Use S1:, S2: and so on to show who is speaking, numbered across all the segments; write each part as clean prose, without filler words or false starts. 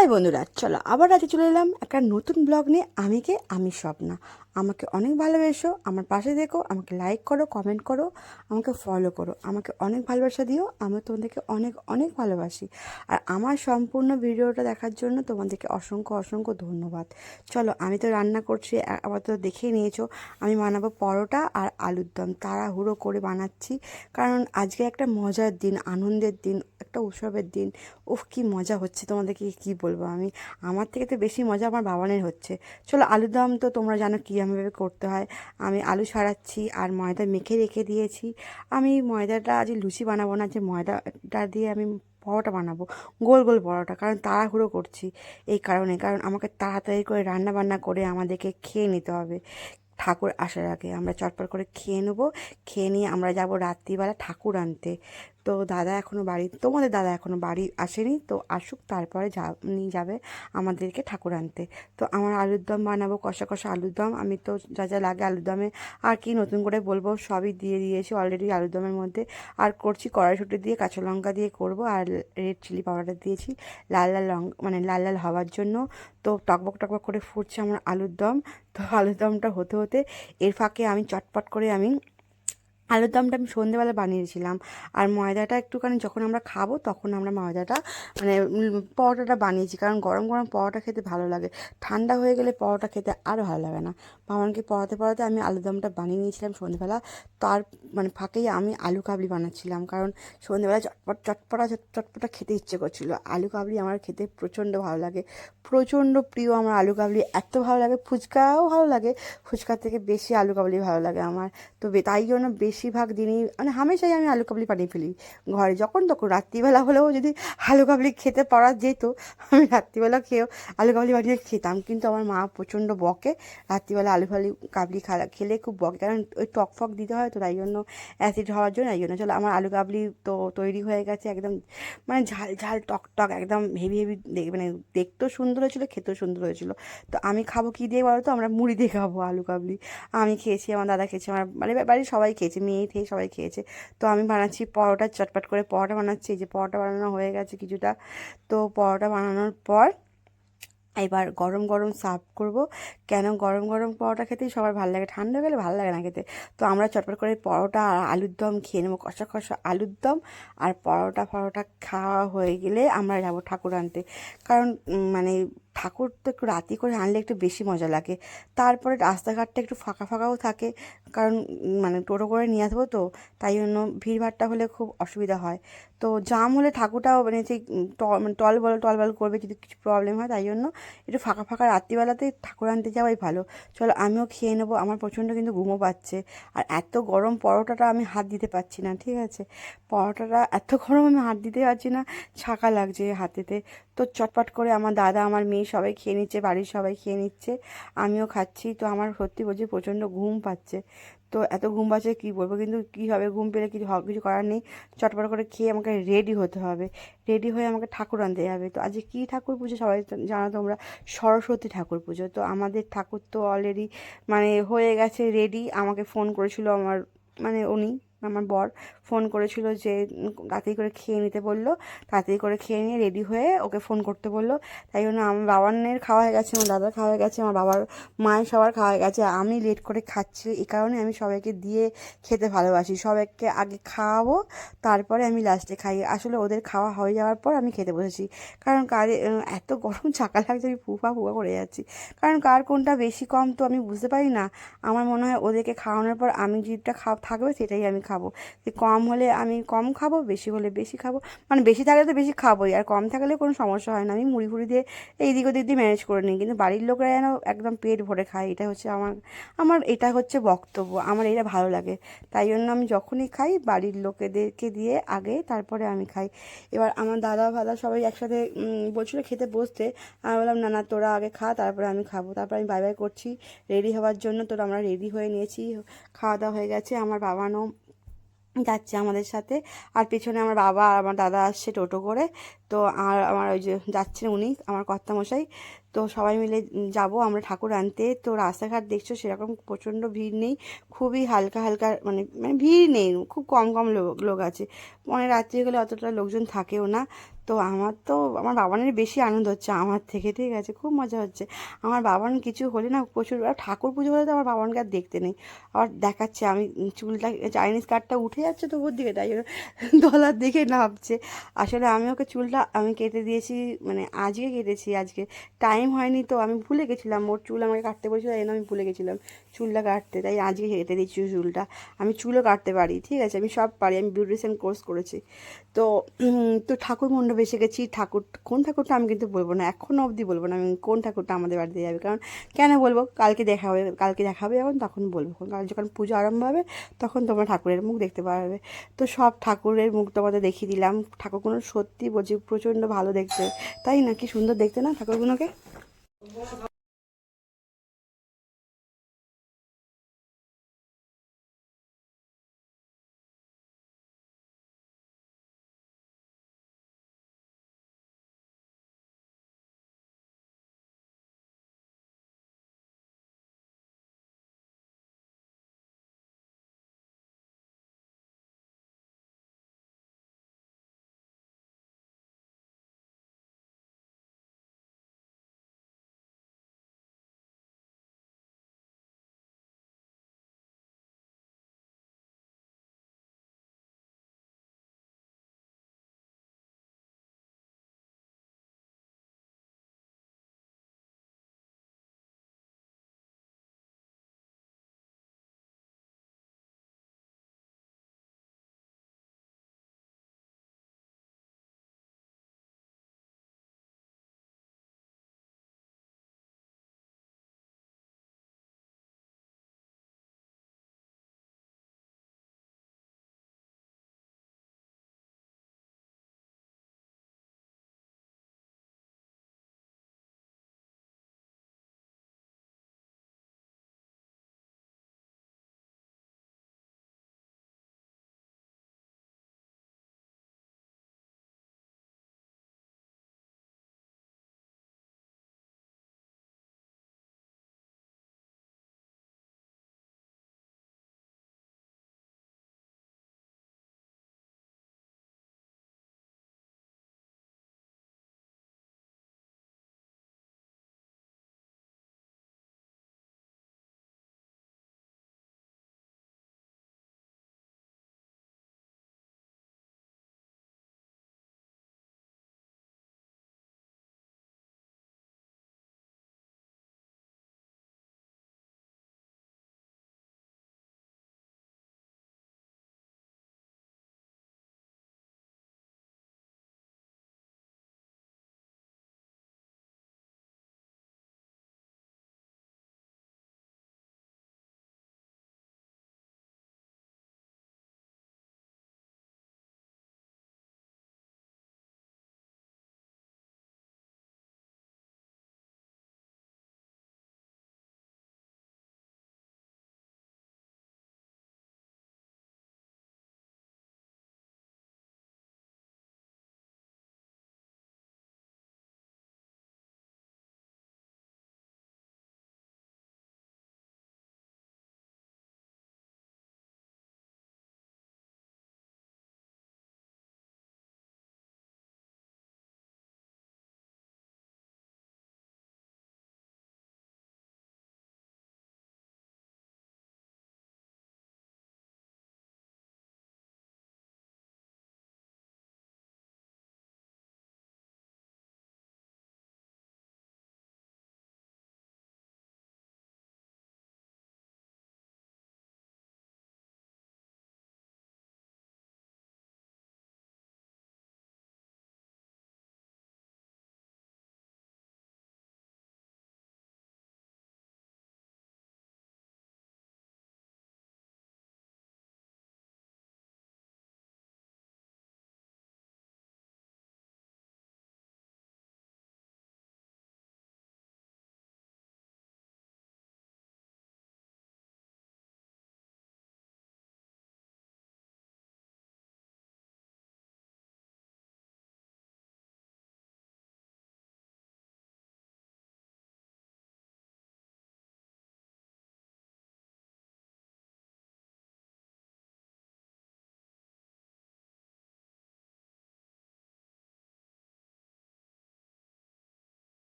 S1: High বন্ধুরা, চলো আবার আজকে চলে এলাম একটা নতুন ব্লগ নিয়ে। আমি স্বপ্না। আমাকে অনেক ভালোবেসো, আমার পাশে দেখো, আমাকে লাইক করো, কমেন্ট করো, আমাকে ফলো করো, আমাকে অনেক ভালোবাসা দিও। আমি তোমাদেরকে অনেক অনেক ভালোবাসি। আর আমার সম্পূর্ণ ভিডিওটা দেখার জন্য তোমাদেরকে অসংখ্য অসংখ্য ধন্যবাদ। চলো, আমি তো রান্না করছি, আবার তো দেখেই নিয়েছো। আমি বানাবো পরোটা আর আলুর দম। তাড়াহুড়ো করে বানাচ্ছি, কারণ আজকে একটা মজার দিন, আনন্দের দিন, একটা উৎসবের দিন। উফ, কি মজা হচ্ছে, তোমাদেরকে কি বলবো আমি। আমার থেকে তো বেশি মজা আমার বাবানের হচ্ছে। চলো, আলুর দম তো তোমরা জানো কীভাবে করতে হয়। আমি আলু ছাড়াচ্ছি আর ময়দা মেখে রেখে দিয়েছি। আমি ময়দাটা আজ লুচি বানাবো না, যে ময়দাটা দিয়ে আমি পরোটা বানাবো, গোল গোল পরোটা। কারণ তাড়াহুড়ো করছি এই কারণে, কারণ আমাকে তাড়াতাড়ি করে রান্না বান্না করে আমাদেরকে খেয়ে নিতে হবে। ঠাকুর আসার আগে আমরা চটপট করে খেয়ে নেবো। খেয়ে নিয়ে আমরা যাব রাত্রিবেলা ঠাকুর আনতে। তো দাদা এখনও বাড়ি, তোমাদের দাদা এখনও বাড়ি আসেনি, তো আসুক, তারপরে নিয়ে যাবে আমাদেরকে ঠাকুর আনতে। তো আমার আলুর দম বানাবো, কষা কষা আলুর দম। আমি তো যা যা লাগে আলুর দমে, আর কি নতুন করে বলবো, সবই দিয়ে দিয়েছি অলরেডি আলুর দমের মধ্যে। আর করছি কড়াইশুঁটি দিয়ে, কাঁচা লঙ্কা দিয়ে করব, আর রেড চিলি পাউডার দিয়েছি লাল লাল মানে লাল লাল হওয়ার জন্য। তো টকবক টকবক করে ফুটছে আমার আলুর দম। তো আলুর দমটা হতে হতে এর ফাঁকে আমি চটপট করে আলুর দমটা আমি সন্ধেবেলা বানিয়েছিলাম। আর ময়দাটা একটুখানি যখন আমরা খাবো তখন আমরা ময়দাটা মানে পরোটাটা বানিয়েছি, কারণ গরম গরম পরোটা খেতে ভালো লাগে। ঠান্ডা হয়ে গেলে পরোটা খেতে আরও ভালো লাগে না। বাবানকে পড়াতে পড়াতে আমি আলুর দমটা বানিয়ে নিয়েছিলাম সন্ধেবেলা। তার ফাঁকেই আমি আলু কাবলি বানাচ্ছিলাম, কারণ সন্ধেবেলা চটপটা চটপটা খেতে ইচ্ছে করছিল। আলু কাবলি আমার খেতে প্রচণ্ড ভালো লাগে, প্রচণ্ড প্রিয় আমার আলু কাবলি। এত ভালো লাগে, ফুচকাও ভালো লাগে, ফুচকার থেকে বেশি আলু কাবলি ভালো লাগে আমার। তো তাই জন্য বেশিরভাগ দিনই হামেশাই আমি আলু কাবলি বানিয়ে ফেলি ঘরে। যখন তখন রাত্রিবেলা হলেও যদি আলু কাবলি খেতে পারা যেত, আমি রাত্রিবেলা খেয়েও আলু কাবলি বানিয়ে খেতাম। কিন্তু আমার মা প্রচণ্ড বকে, রাত্রিবেলা আলু কাবলি খেলে খুব বকে, কারণ ওই টক ফক দিতে হয়, তো তাই জন্য অ্যাসিড হওয়ার জন্য। এই জন্য চলো, আমার আলু কাবলি তো তৈরি হয়ে গেছে, একদম ঝাল ঝাল টক টক, একদম হেভি হেভি, দেখতেও সুন্দর হয়েছিলো, খেতেও সুন্দর হয়েছিলো। তো আমি খাবো কী দিয়ে বলো তো? আমরা মুড়ি দিয়ে খাবো আলু কাবলি। আমি খেয়েছি, আমার দাদা খেয়েছে, আমার বাড়ির সবাই খেয়েছে, মেয়ে খেয়ে সবাই খেয়েছে। তো আমি বানাচ্ছি পরোটা, চটপট করে পরোটা বানাচ্ছি। এই যে পরোটা বানানো হয়ে গেছে কিছুটা। তো পরোটা বানানোর পর এবার গরম গরম সার্ভ করব। কেন গরম গরম পরোটা খেতেই সবার ভালো লাগে, ঠান্ডা গেলে ভালো লাগে না খেতে। তো আমরা চটপট করে পরোটা আর আলুর দম খেয়ে নেবো, কষা কষা আলুর দম আর পরোটা খাওয়া হয়ে গেলে আমরা যাব ঠাকুর আনতে। কারণ ঠাকুর তো একটু রাতি করে আনলে একটু বেশি মজা লাগে। তারপরে রাস্তাঘাটটা একটু ফাঁকা ফাঁকাও থাকে, কারণ টোটো করে নিয়ে আসবো, তো তাই জন্য ভিড়ভাড়টা হলে খুব অসুবিধা হয়। তো জাম হলে ঠাকুরটাও সেই টলবল করবে যদি কিছু প্রবলেম হয়, তাই জন্য একটু ফাঁকা ফাঁকা রাত্রিবেলাতে ঠাকুর আনতে যাওয়াই ভালো। চলো, আমিও খেয়ে নেবো, আমার প্রচণ্ড কিন্তু ঘুমও পাচ্ছে। আর এত গরম পরোটাটা আমি হাত দিতে পারছি না, ঠিক আছে? পরোটাটা এত গরম আমি হাত দিতে পারছি না, ছাঁকা লাগছে হাতেতে। তো চটপট করে আমার দাদা, আমার মেয়ে সবাই খেয়ে নিচ্ছে, বাড়ির সবাই খেয়ে নিচ্ছে, আমিও খাচ্ছি। তো আমার সত্যি বলছি প্রচণ্ড ঘুম পাচ্ছে। তো এত ঘুম পাচ্ছে কী বলবো, কিন্তু কী হবে, ঘুম পেলে কিছু করার নেই। চটপট করে খেয়ে আমাকে রেডি হতে হবে, রেডি হয়ে আমাকে ঠাকুর আনতে যাবে। তো আজকে কী ঠাকুর পুজো সবাই জানো তোমরা, সরস্বতী ঠাকুর পুজো। তো আমাদের ঠাকুর তো অলরেডি হয়ে গেছে রেডি। আমাকে ফোন করেছিল আমার উনি, আমার বর ফোন করেছিল যে তাড়াতাড়ি করে খেয়ে নিতে বললো, তাড়াতাড়ি করে খেয়ে নিয়ে রেডি হয়ে ওকে ফোন করতে বললো। তাই জন্য আমার বাবানের খাওয়া হয়ে গেছে, আমার দাদার খাওয়া হয়ে গেছে, আমার বাবার মায়ের সবার খাওয়া হয়ে গেছে। আমি লেট করে খাচ্ছি, এই কারণে আমি সবাইকে দিয়ে খেতে ভালোবাসি। সবাইকে আগে খাওয়াবো, তারপরে আমি লাস্টে খাই। আসলে ওদের খাওয়া হয়ে যাওয়ার পর আমি খেতে বসেছি, কারণ এত গরম ছাকা লাগছে, আমি ফুফা ফুফা করে যাচ্ছি। কারণ কার কোনটা বেশি কম তো আমি বুঝতে পারি না। আমার মনে হয় ওদেরকে খাওয়ানোর পর আমি যেটা থাকবে সেটাই আমি খাবো। যে কম হলে আমি কম খাবো, বেশি হলে বেশি খাবো। বেশি থাকলে তো বেশি খাবোই, আর কম থাকলে কোনো সমস্যা হয় না, আমি মুড়ি ফুড়ি দিয়ে এইদিক ওদিক দিয়ে ম্যানেজ করে নিই। কিন্তু বাড়ির লোকরা যেন একদম পেট ভরে খায়, এটা হচ্ছে আমার আমার এটা হচ্ছে বক্তব্য, আমার এটা ভালো লাগে। তাই জন্য আমি যখনই খাই বাড়ির লোকেদেরকে দিয়ে আগে, তারপরে আমি খাই। এবার আমার দাদা ফাদা সবাই একসাথে বলছিলো খেতে বসতে। আমি বললাম না না, তোরা আগে খা, তারপরে আমি খাবো। তারপর আমি বাই বাই করছি রেডি হওয়ার জন্য। তো আমরা রেডি হয়ে নিয়েছি, খাওয়া দাওয়া হয়ে গেছে, আমার বাবানও যাচ্ছে আমাদের সাথে। আর পেছনে আমার বাবা আর আমার দাদা আসছে টোটো করে। তো আর আমার ওই যে যাচ্ছেন উনি আমার কর্তামশাই, তো সবাই মিলে যাব আমরা ঠাকুর আনতে। তো রাস্তাঘাট দেখছো সেরকম প্রচণ্ড ভিড় নেই, খুবই হালকা হালকা, মানে মানে ভিড় নেই, খুব কম কম লোক লোক আছে। মানে রাত্রি হলে অতটা লোকজন থাকেও না। তো আমার বাবানের বেশি আনন্দ হচ্ছে আমার থেকে, ঠিক আছে, খুব মজা হচ্ছে। আমার বাবান কিছু হলে না প্রচুর, আর ঠাকুর পুজো হলে তো আমার বাবানকে আর দেখতে নেই। আবার দেখাচ্ছে আমি চুলটা, চাইনিজ কাটটা উঠে যাচ্ছে তো উপর দিকে, তাই জন্য ডলার দিকে নামছে। আসলে আমি ওকে চুলটা আমি কেটে দিয়েছি, মানে আজকে কেটেছি, আজকে টাইম হয়নি তো আমি ভুলে গেছিলাম, ওর চুল আমাকে কাটতে বলেছিল, এই জন্য আমি ভুলে গেছিলাম চুলটা কাটতে, তাই আজকে কেটে দিচ্ছি চুলটা। আমি চুলও কাটতে পারি, ঠিক আছে, আমি সব পারি, আমি বিউটিশিয়ান কোর্স করেছি। তো তো ঠাকুর মণ্ডপে এসে গেছি। ঠাকুর কোন ঠাকুরটা আমি কিন্তু বলবো না, এখনও অবধি বলবো না আমি কোন ঠাকুরটা আমাদের বাড়িতে যাবে, কারণ কেন বলবো, কালকে দেখা হবে যখন, তখন বলবো, কারণ যখন পুজো আরম্ভ হবে তখন তোমরা ঠাকুরের মুখ দেখতে পারবে। তো সব ঠাকুরের মুখ তোমাদের দেখিয়ে দিলাম। ঠাকুরগুলো সত্যি বলছি প্রচণ্ড ভালো দেখতে, তাই না, কি সুন্দর দেখতে না ঠাকুরগুলোকে।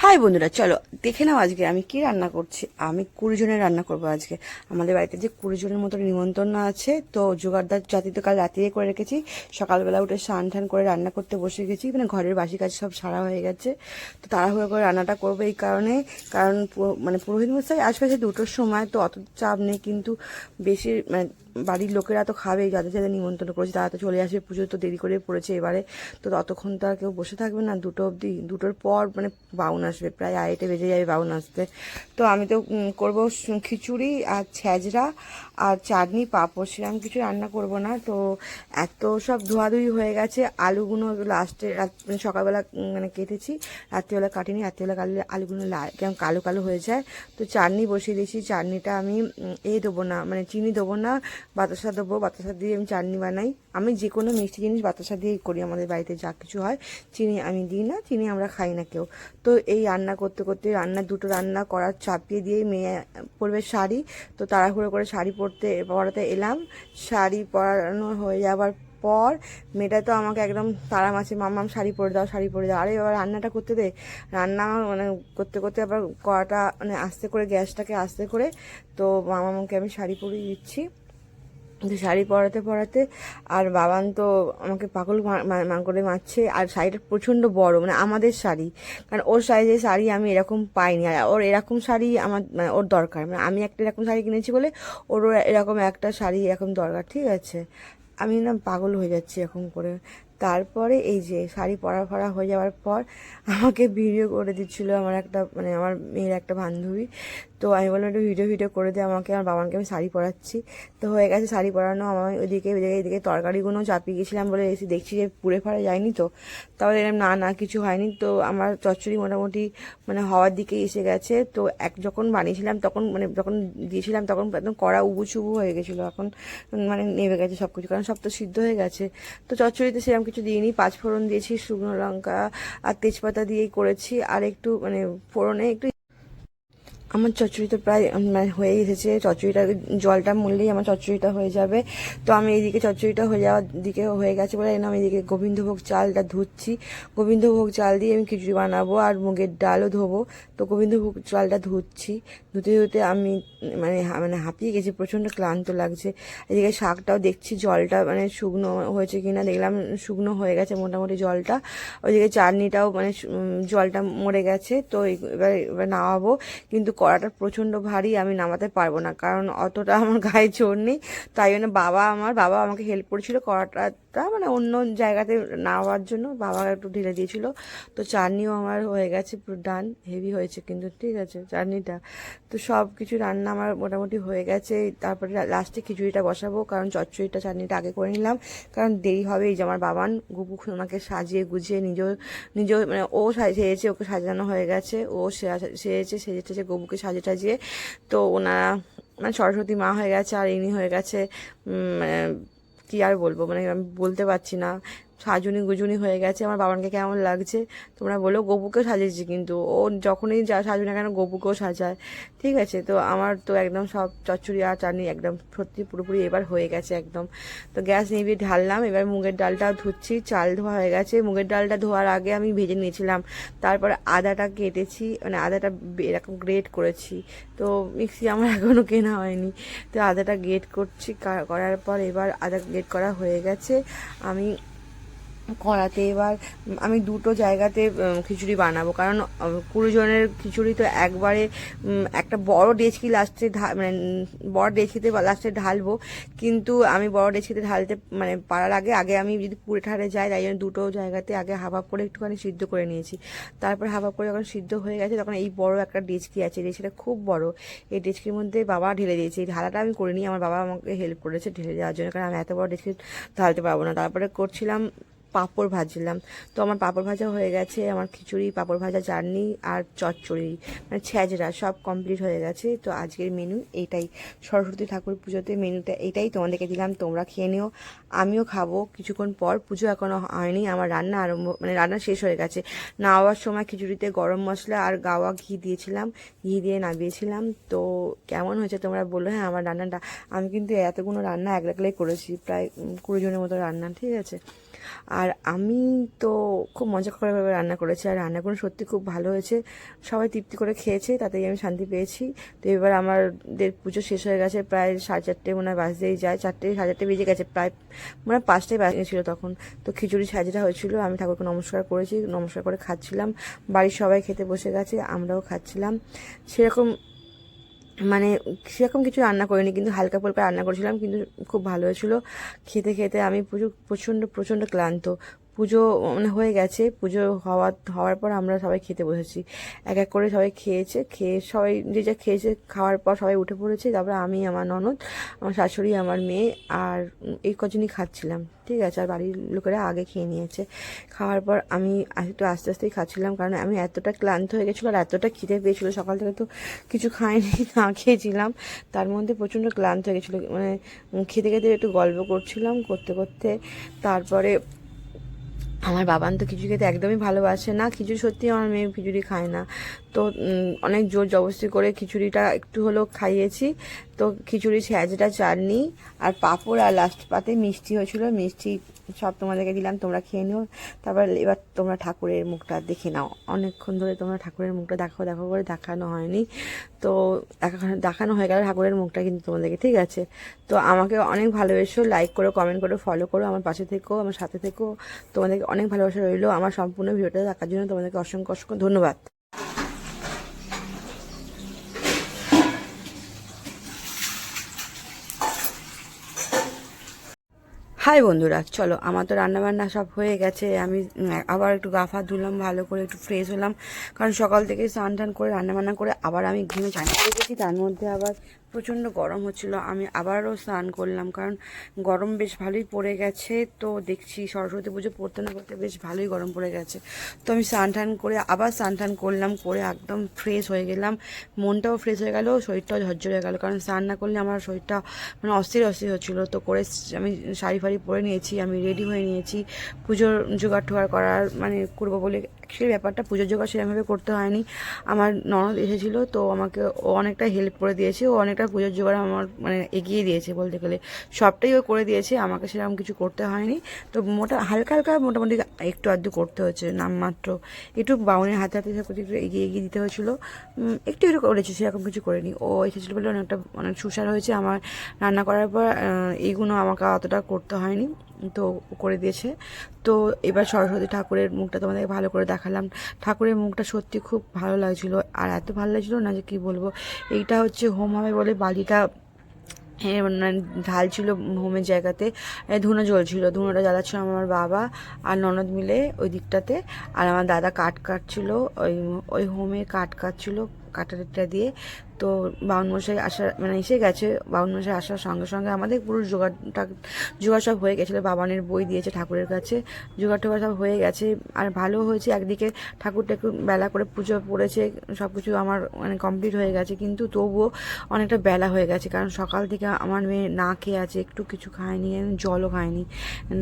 S1: হাই বন্ধুরা, চলো দেখে নাও আজকে আমি কি রান্না করছি। আমি 20 জনের রান্না করবো আজকে। আমাদের বাড়িতে যে 20 জনের মতো নিমন্ত্রণ আছে, তো জোগাড়দার জাতি তো কাল রাত্রে করে রেখেছি। সকালবেলা উঠে স্নান টান করে রান্না করতে বসে গেছি, মানে ঘরের বাসি কাজ সব সারা হয়ে গেছে। তো তাড়াহুড়ো করে রান্নাটা করবো এই কারণে, কারণ মানে পুরোহিত মশাই আসবে 2টোর সময়, তো অত চাপ নেই। কিন্তু বেশি মানে বাড়ির লোকেরা তো খাবে, যাদের যাদের নিমন্ত্রণ করেছে তারা তো চলে আসবে। পুজো তো দেরি করে পড়েছে এবারে, তো ততক্ষণ তো আর কেউ বসে থাকবে না। 2টো অবধি, 2টোর পর মানে বাউন আসবে, প্রায় 2:30 বেজে যাবে বাউন আসতে। তো আমি তো করব খিচুড়ি আর ছ্যাঁচড়া আর চাটনি পাঁপড়, সেরকম কিছু রান্না করব না। তো এত সব ধোয়াধুয়ি হয়ে গেছে। আলুগুলো লাস্টে মানে সকালবেলা মানে কেটেছি, রাত্রিবেলা কাটিনি। রাত্রিবেলা কাটলে আলুগুলো কেমন কালো কালো হয়ে যায়। তো চাটনি বসিয়ে দিয়েছি। চাটনিটা আমি দেবো না, মানে চিনি দেবো না, বাতাসা দেবো। বাতাসা দিয়ে আমি চাটনি বানাই। আমি যে কোনো মিষ্টি জিনিস বাতাসা দিয়েই করি। আমাদের বাড়িতে যা কিছু হয় চিনি আমি দিই না, চিনি আমরা খাই না কেউ। তো এই রান্না করতে করতে 2টো রান্না করার চাপিয়ে দিয়ে মেয়ে পরবে শাড়ি। তো তাড়াহুড়ো করে শাড়ি পরাতে এলাম। শাড়ি পরানো হয়ে যাবার পর মেয়েটা তো আমাকে একদম তাড়া মাছে, মাম্মাম শাড়ি পরে দাও, শাড়ি পরে দাও। আরে এবার রান্নাটা করতে দে। রান্না মানে করতে করতে আবার কড়াটা মানে আস্তে করে, গ্যাসটাকে আস্তে করে, তো মামাকে আমি শাড়ি পরিয়ে দিচ্ছি। তো শাড়ি পরাতে পরাতে আর বাবান তো আমাকে পাগল করে মারছে। আর শাড়িটা প্রচণ্ড বড়, মানে আমাদের শাড়ি, কারণ ওর সাইজের শাড়ি আমি এরকম পাইনি। আর ওর এরকম শাড়ি আমার মানে ওর দরকার, মানে আমি একটা এরকম শাড়ি কিনেছি বলে ওরও এরকম একটা শাড়ি এরকম দরকার, ঠিক আছে। আমি না পাগল হয়ে যাচ্ছি এরকম করে। তারপরে এই যে শাড়ি পরা হয়ে যাওয়ার পর আমাকে ভিডিও করে দিচ্ছিল আমার একটা, মানে আমার মেয়ের একটা বান্ধবী। তো আমি বললাম একটু ভিডিও করে দিয়ে আমাকে, আমার বাবাকে আমি শাড়ি পরাচ্ছি। তো হয়ে গেছে শাড়ি পরানো। আমার এদিকে তরকারিগুলো চাপিয়ে গেছিলাম বলে এসে দেখছি যে পুড়ে ফাড়ে যায়নি। তো তাহলে এরকম না কিছু হয়নি। তো আমার চচ্চড়ি মোটামুটি মানে হওয়ার দিকে এসে গেছে। তো যখন বানিয়েছিলাম তখন, মানে যখন দিয়েছিলাম তখন একদম কড়া উবু হয়ে গেছিলো। এখন মানে নেমে গেছে সব কিছু, কারণ সব তো সিদ্ধ হয়ে গেছে। তো চচ্চড়িতে সেরকম কিছু দিইনি, 5 ফোড়ন দিয়েছি, শুকনো লঙ্কা আর তেজপাতা দিয়েই করেছি। আর একটু মানে ফোড়নে একটু, আমার চচ্চড়িটা প্রায় মানে হয়ে এসেছে। চচ্চড়িটা জলটা মরলেই আমার চচ্চড়িটা হয়ে যাবে। তো আমি এইদিকে চচ্চড়িটা হয়ে যাওয়ার দিকে হয়ে গেছে বলে আমি এইদিকে গোবিন্দভোগ চালটা ধুচ্ছি। গোবিন্দভোগ চাল দিয়ে আমি খিচুড়ি বানাবো আর মুগের ডালও ধোবো। তো গোবিন্দভোগ চালটা ধুচ্ছি। ধুতে আমি মানে হাঁপিয়ে গেছি, প্রচণ্ড ক্লান্ত লাগছে। এদিকে শাকটাও দেখছি জলটা মানে শুকনো হয়েছে কিনা, দেখলাম শুকনো হয়ে গেছে মোটামুটি জলটা। ওইদিকে চাটনিটাও মানে জলটা মরে গেছে। তো এবার নামাবো। কিন্তু কড়াটা প্রচণ্ড ভারী, আমি নামাতে পারবো না, কারণ অতটা আমার গায়ে জোর নেই। তাই জন্য বাবা আমাকে হেল্প করেছিল কড়াটা মানে অন্য জায়গাতে নামাবার জন্য। বাবা একটু ঢেলে দিয়েছিল। তো চাটনিও আমার হয়ে গেছে, পুরো ডান। হেভি হয়েছে কিন্তু, ঠিক আছে চাটনিটা। তো সব কিছু রান্না আমার মোটামুটি হয়ে গেছে। তারপরে লাস্টে খিচুড়িটা বসাবো, কারণ চচ্চড়িটা চাটনিটা আগে করে নিলাম, কারণ দেরি হবে। এই যে আমার বাবান গুপু ওনাকে সাজিয়ে গুছিয়ে নিজ মানে ও সেজেছে, ওকে সাজানো হয়ে গেছে, ও সেজেছে গবুকে সাজিয়ে। তো ওনারা মানে সরস্বতী মা হয়ে গেছে আর ইনি হয়ে গেছে মানে কি আর বলবো, মানে আমি বলতে পারছি না। সাজুনি গুজুনি হয়ে গেছে। আমার বাবানকে কেমন লাগছে তোমরা বলো। গবুকেও সাজিয়েছি, কিন্তু ও যখনই যা সাজু না কেন গবুকেও সাজায়, ঠিক আছে। তো আমার তো একদম সব চচ্চড়ি আর চাটনি একদম সত্যি পুরোপুরি এবার হয়ে গেছে একদম। তো গ্যাস নিভিয়ে ঢাললাম। এবার মুগের ডালটাও ধুচ্ছি। চাল ধোয়া হয়ে গেছে। মুগের ডালটা ধোয়ার আগে আমি ভেজে নিয়েছিলাম। তারপরে আদাটা কেটেছি, মানে আদাটা এরকম গ্রেট করেছি। তো মিক্সি আমার এখনও কেনা হয়নি। তো আদাটা গ্রেট করছি, করার পর এবার আদা গ্রেট করা হয়ে গেছে। আমি কড়াতে এবার আমি 2টো জায়গাতে খিচুড়ি বানাবো, কারণ 20 জনের খিচুড়ি তো একবারে একটা বড় ডেচকি লাস্টে মানে বড় ডেচকিতে লাস্টে ঢালবো। কিন্তু আমি বড় ডেচকিতে ঢালতে মানে পারার আগে আমি যদি পুড়ে ঠাড়ে যাই, তাই জন্য 2টো জায়গাতে আগে হাফ করে একটুখানি সিদ্ধ করে নিয়েছি। তারপর হাফ করে যখন সিদ্ধ হয়ে গেছে, তখন এই বড় একটা ডেচকি আছে, ডেচকিটা খুব বড়। এই ডেচকির মধ্যে বাবা ঢেলে দিয়েছে। এই ঢালাটা আমি করিনি, আমার বাবা আমাকে হেল্প করেছে ঢেলে দেওয়ার জন্য, কারণ আমি এত বড় ডেচকি ঢালতে পারবো না। তারপরে করছিলাম পাঁপড় ভাজছিলাম। তো আমার পাঁপড় ভাজা হয়ে গেছে। আমার খিচুড়ি, পাঁপড় ভাজা, চাটনি আর চচ্চড়ি মানে ছ্যাঁচড়া সব কমপ্লিট হয়ে গেছে। তো আজকের মেনু এইটাই। সরস্বতী ঠাকুর পুজোতে মেনুটা এইটাই তোমাদেরকে দিলাম, তোমরা খেয়ে নিও। আমিও খাবো কিছুক্ষণ পর। পুজো এখনও হয়নি, আমার রান্না মানে রান্না শেষ হয়ে গেছে। নামাবার সময় খিচুড়িতে গরম মশলা আর গাওয়া ঘি দিয়েছিলাম, ঘি দিয়ে নামিয়েছিলাম। তো কেমন হয়েছে তোমরা বললো। হ্যাঁ, আমার রান্নাটা আমি কিন্তু এতগুলো রান্না একলাই করেছি, প্রায় 20 জনের মতো রান্না, ঠিক আছে। আর আমি তো খুব মজা করে রান্না করেছি, আর রান্নাগুলো সত্যি খুব ভালো হয়েছে, সবাই তৃপ্তি করে খেয়েছে, তাতেই আমি শান্তি পেয়েছি। তো এবার আমাদের পুজো শেষ হয়ে গেছে, প্রায় 4:30 মনে হয় বাজতেই যায়, 4টে 4:30 বেজে গেছে, প্রায় মানে 5টায় বাজছিল তখন। তো খিচুড়ি সাজিটা হয়েছিল, আমি ঠাকুরকে নমস্কার করেছি, নমস্কার করে খাচ্ছিলাম, বাড়ির সবাই খেতে বসে গেছে, আমরাও খাচ্ছিলাম। সেরকম মানে সেরকম কিছু রান্না করিনি, কিন্তু হালকা ফুলকা রান্না করেছিলাম, কিন্তু খুব ভালো হয়েছিল। খেতে খেতে আমি প্রচণ্ড প্রচণ্ড ক্লান্ত। পুজো মানে হয়ে গেছে, পুজো হওয়ার পর আমরা সবাই খেতে বসেছি, এক এক করে সবাই খেয়েছে, খেয়ে সবাই যে যা খেয়েছে, খাওয়ার পর সবাই উঠে পড়েছে। তারপরে আমি, আমার ননদ, আমার শাশুড়ি, আমার মেয়ে আর এই কজনই খাচ্ছিলাম, ঠিক আছে। আর বাড়ির লোকেরা আগে খেয়ে নিয়েছে। খাওয়ার পর আমি একটু আস্তে আস্তেই খাচ্ছিলাম, কারণ আমি এতটা ক্লান্ত হয়ে গেছিলো আর এতটা খিদে পেয়েছিলো, সকাল থেকে তো কিছু খাইনি, না খেয়েছিলাম, তার মধ্যে প্রচণ্ড ক্লান্ত হয়ে গেছিলো। মানে খেতে খেতে একটু গল্প করছিলাম, করতে করতে তারপরে আমার বাবান তো খিচুড়ি খেতে একদমই ভালোবাসে না, খিচুড়ি সত্যি আমার মেয়ে খিচুড়ি খায় না। তো অনেক জোর জবরদস্তি করে খিচুড়িটা একটু হলেও খাইয়েছি। তো খিচুড়ি ছ্যাঁচড়া, চাটনি আর পাঁপড়, আর লাস্ট পাতে মিষ্টি হয়েছিল, মিষ্টি সব তোমাদেরকে দিলাম, তোমরা খেয়ে নিও। তারপর এবার তোমরা ঠাকুরের মুখটা দেখে নাও, অনেকক্ষণ ধরে তোমরা ঠাকুরের মুখটা দেখো দেখো করে দেখানো হয়নি, তো দেখানো হয়ে গেল ঠাকুরের মুখটা কিন্তু তোমাদেরকে, ঠিক আছে। তো আমাকে অনেক ভালোবেসো, লাইক করো, কমেন্ট করো, ফলো করো, আমার পাশে থেকো, আমার সাথে থেকো, তোমাদেরকে অনেক ভালোবাসা রইলো। আমার সম্পূর্ণ ভিডিওটা দেখার জন্য তোমাদেরকে অসংখ্য অসংখ্য ধন্যবাদ। হাই বন্ধুরা, চলো, আমার তো রান্নাবান্না সব হয়ে গেছে, আমি আবার একটু গা ফা ধুলাম, ভালো করে একটু ফ্রেশ হলাম, কারণ সকাল থেকে স্নান টান করে রান্নাবান্না করে আবার আমি ঘুমে চান করে গেছি, তার মধ্যে আবার প্রচণ্ড গরম হচ্ছিলো, আমি আবারও স্নান করলাম, কারণ গরম বেশ ভালোই পড়ে গেছে। তো দেখছি সরস্বতী পুজো পড়তে না করতে বেশ ভালোই গরম পড়ে গেছে। তো আমি স্নান টান করে আবার স্নান টান করলাম, করে একদম ফ্রেশ হয়ে গেলাম, মনটাও ফ্রেশ হয়ে গেল, শরীরটাও ঝরঝর হয়ে গেল, কারণ স্নান না করলে আমার শরীরটা মানে অস্থির অস্থির হচ্ছিলো। তো করে আমি শাড়ি ফাড়ি পরে নিয়েছি, আমি রেডি হয়ে নিয়েছি, পুজোর জোগাড় টোগাড় করার মানে করবো বলে। অ্যাকচুয়ালি ব্যাপারটা পুজোর জোগাড় সেরকমভাবে করতে হয়নি, আমার ননদ এসেছিলো, তো আমাকে ও অনেকটা হেল্প করে দিয়েছে, ও অনেকটা পুজোর জোগাড় আমার মানে এগিয়ে দিয়েছে বলতে গেলে, সবটাই ও করে দিয়েছে, আমাকে সেরকম কিছু করতে হয়নি। তো হালকা হালকা মোটামুটি একটু আধটু করতে হচ্ছে, নামমাত্র একটু বাউনের হাতে হাতে সব কিছু একটু এগিয়ে এগিয়ে দিতে হয়েছিল, একটু একটু করেছি, সেরকম কিছু করিনি। ও এসেছিলো বলে অনেকটা অনেক সুসার হয়েছে আমার রান্না করার পর, এইগুলো আমাকে অতটা করতে হয়নি, তো করে দিয়েছে। তো এবার সরস্বতী ঠাকুরের মুখটা তোমাদেরকে ভালো করে দেখালাম, ঠাকুরের মুখটা সত্যি খুব ভালো লাগছিলো, আর এত ভালো লাগছিলো না যে কি বলবো। এইটা হচ্ছে হোম হবে বলে বালিটা মানে ঢালছিল হোমের জায়গাতে, ধুনো জ্বলছিল, ধুনোটা জ্বালাচ্ছিল আমার বাবা আর ননদ মিলে ওই দিকটাতে, আর আমার দাদা কাঠ কাটছিল, ওই ওই হোমে কাঠ কাটছিল কাটাটা দিয়ে। তো বাউনমশাই আসার মানে এসে গেছে, বাউনমশাই আসার সঙ্গে সঙ্গে আমাদের পুরো জোগাড় সব হয়ে গেছিলো, বাবানের বই দিয়েছে ঠাকুরের কাছে, জোগাড় টোগাড় সব হয়ে গেছে। আর ভালো হয়েছে, একদিকে ঠাকুরটা একটু বেলা করে পুজো পড়েছে, সব কিছু আমার মানে কমপ্লিট হয়ে গেছে, কিন্তু তবুও অনেকটা বেলা হয়ে গেছে, কারণ সকাল থেকে আমার মেয়ে না খেয়ে আছে, একটু কিছু খায়নি, জলও খায়নি,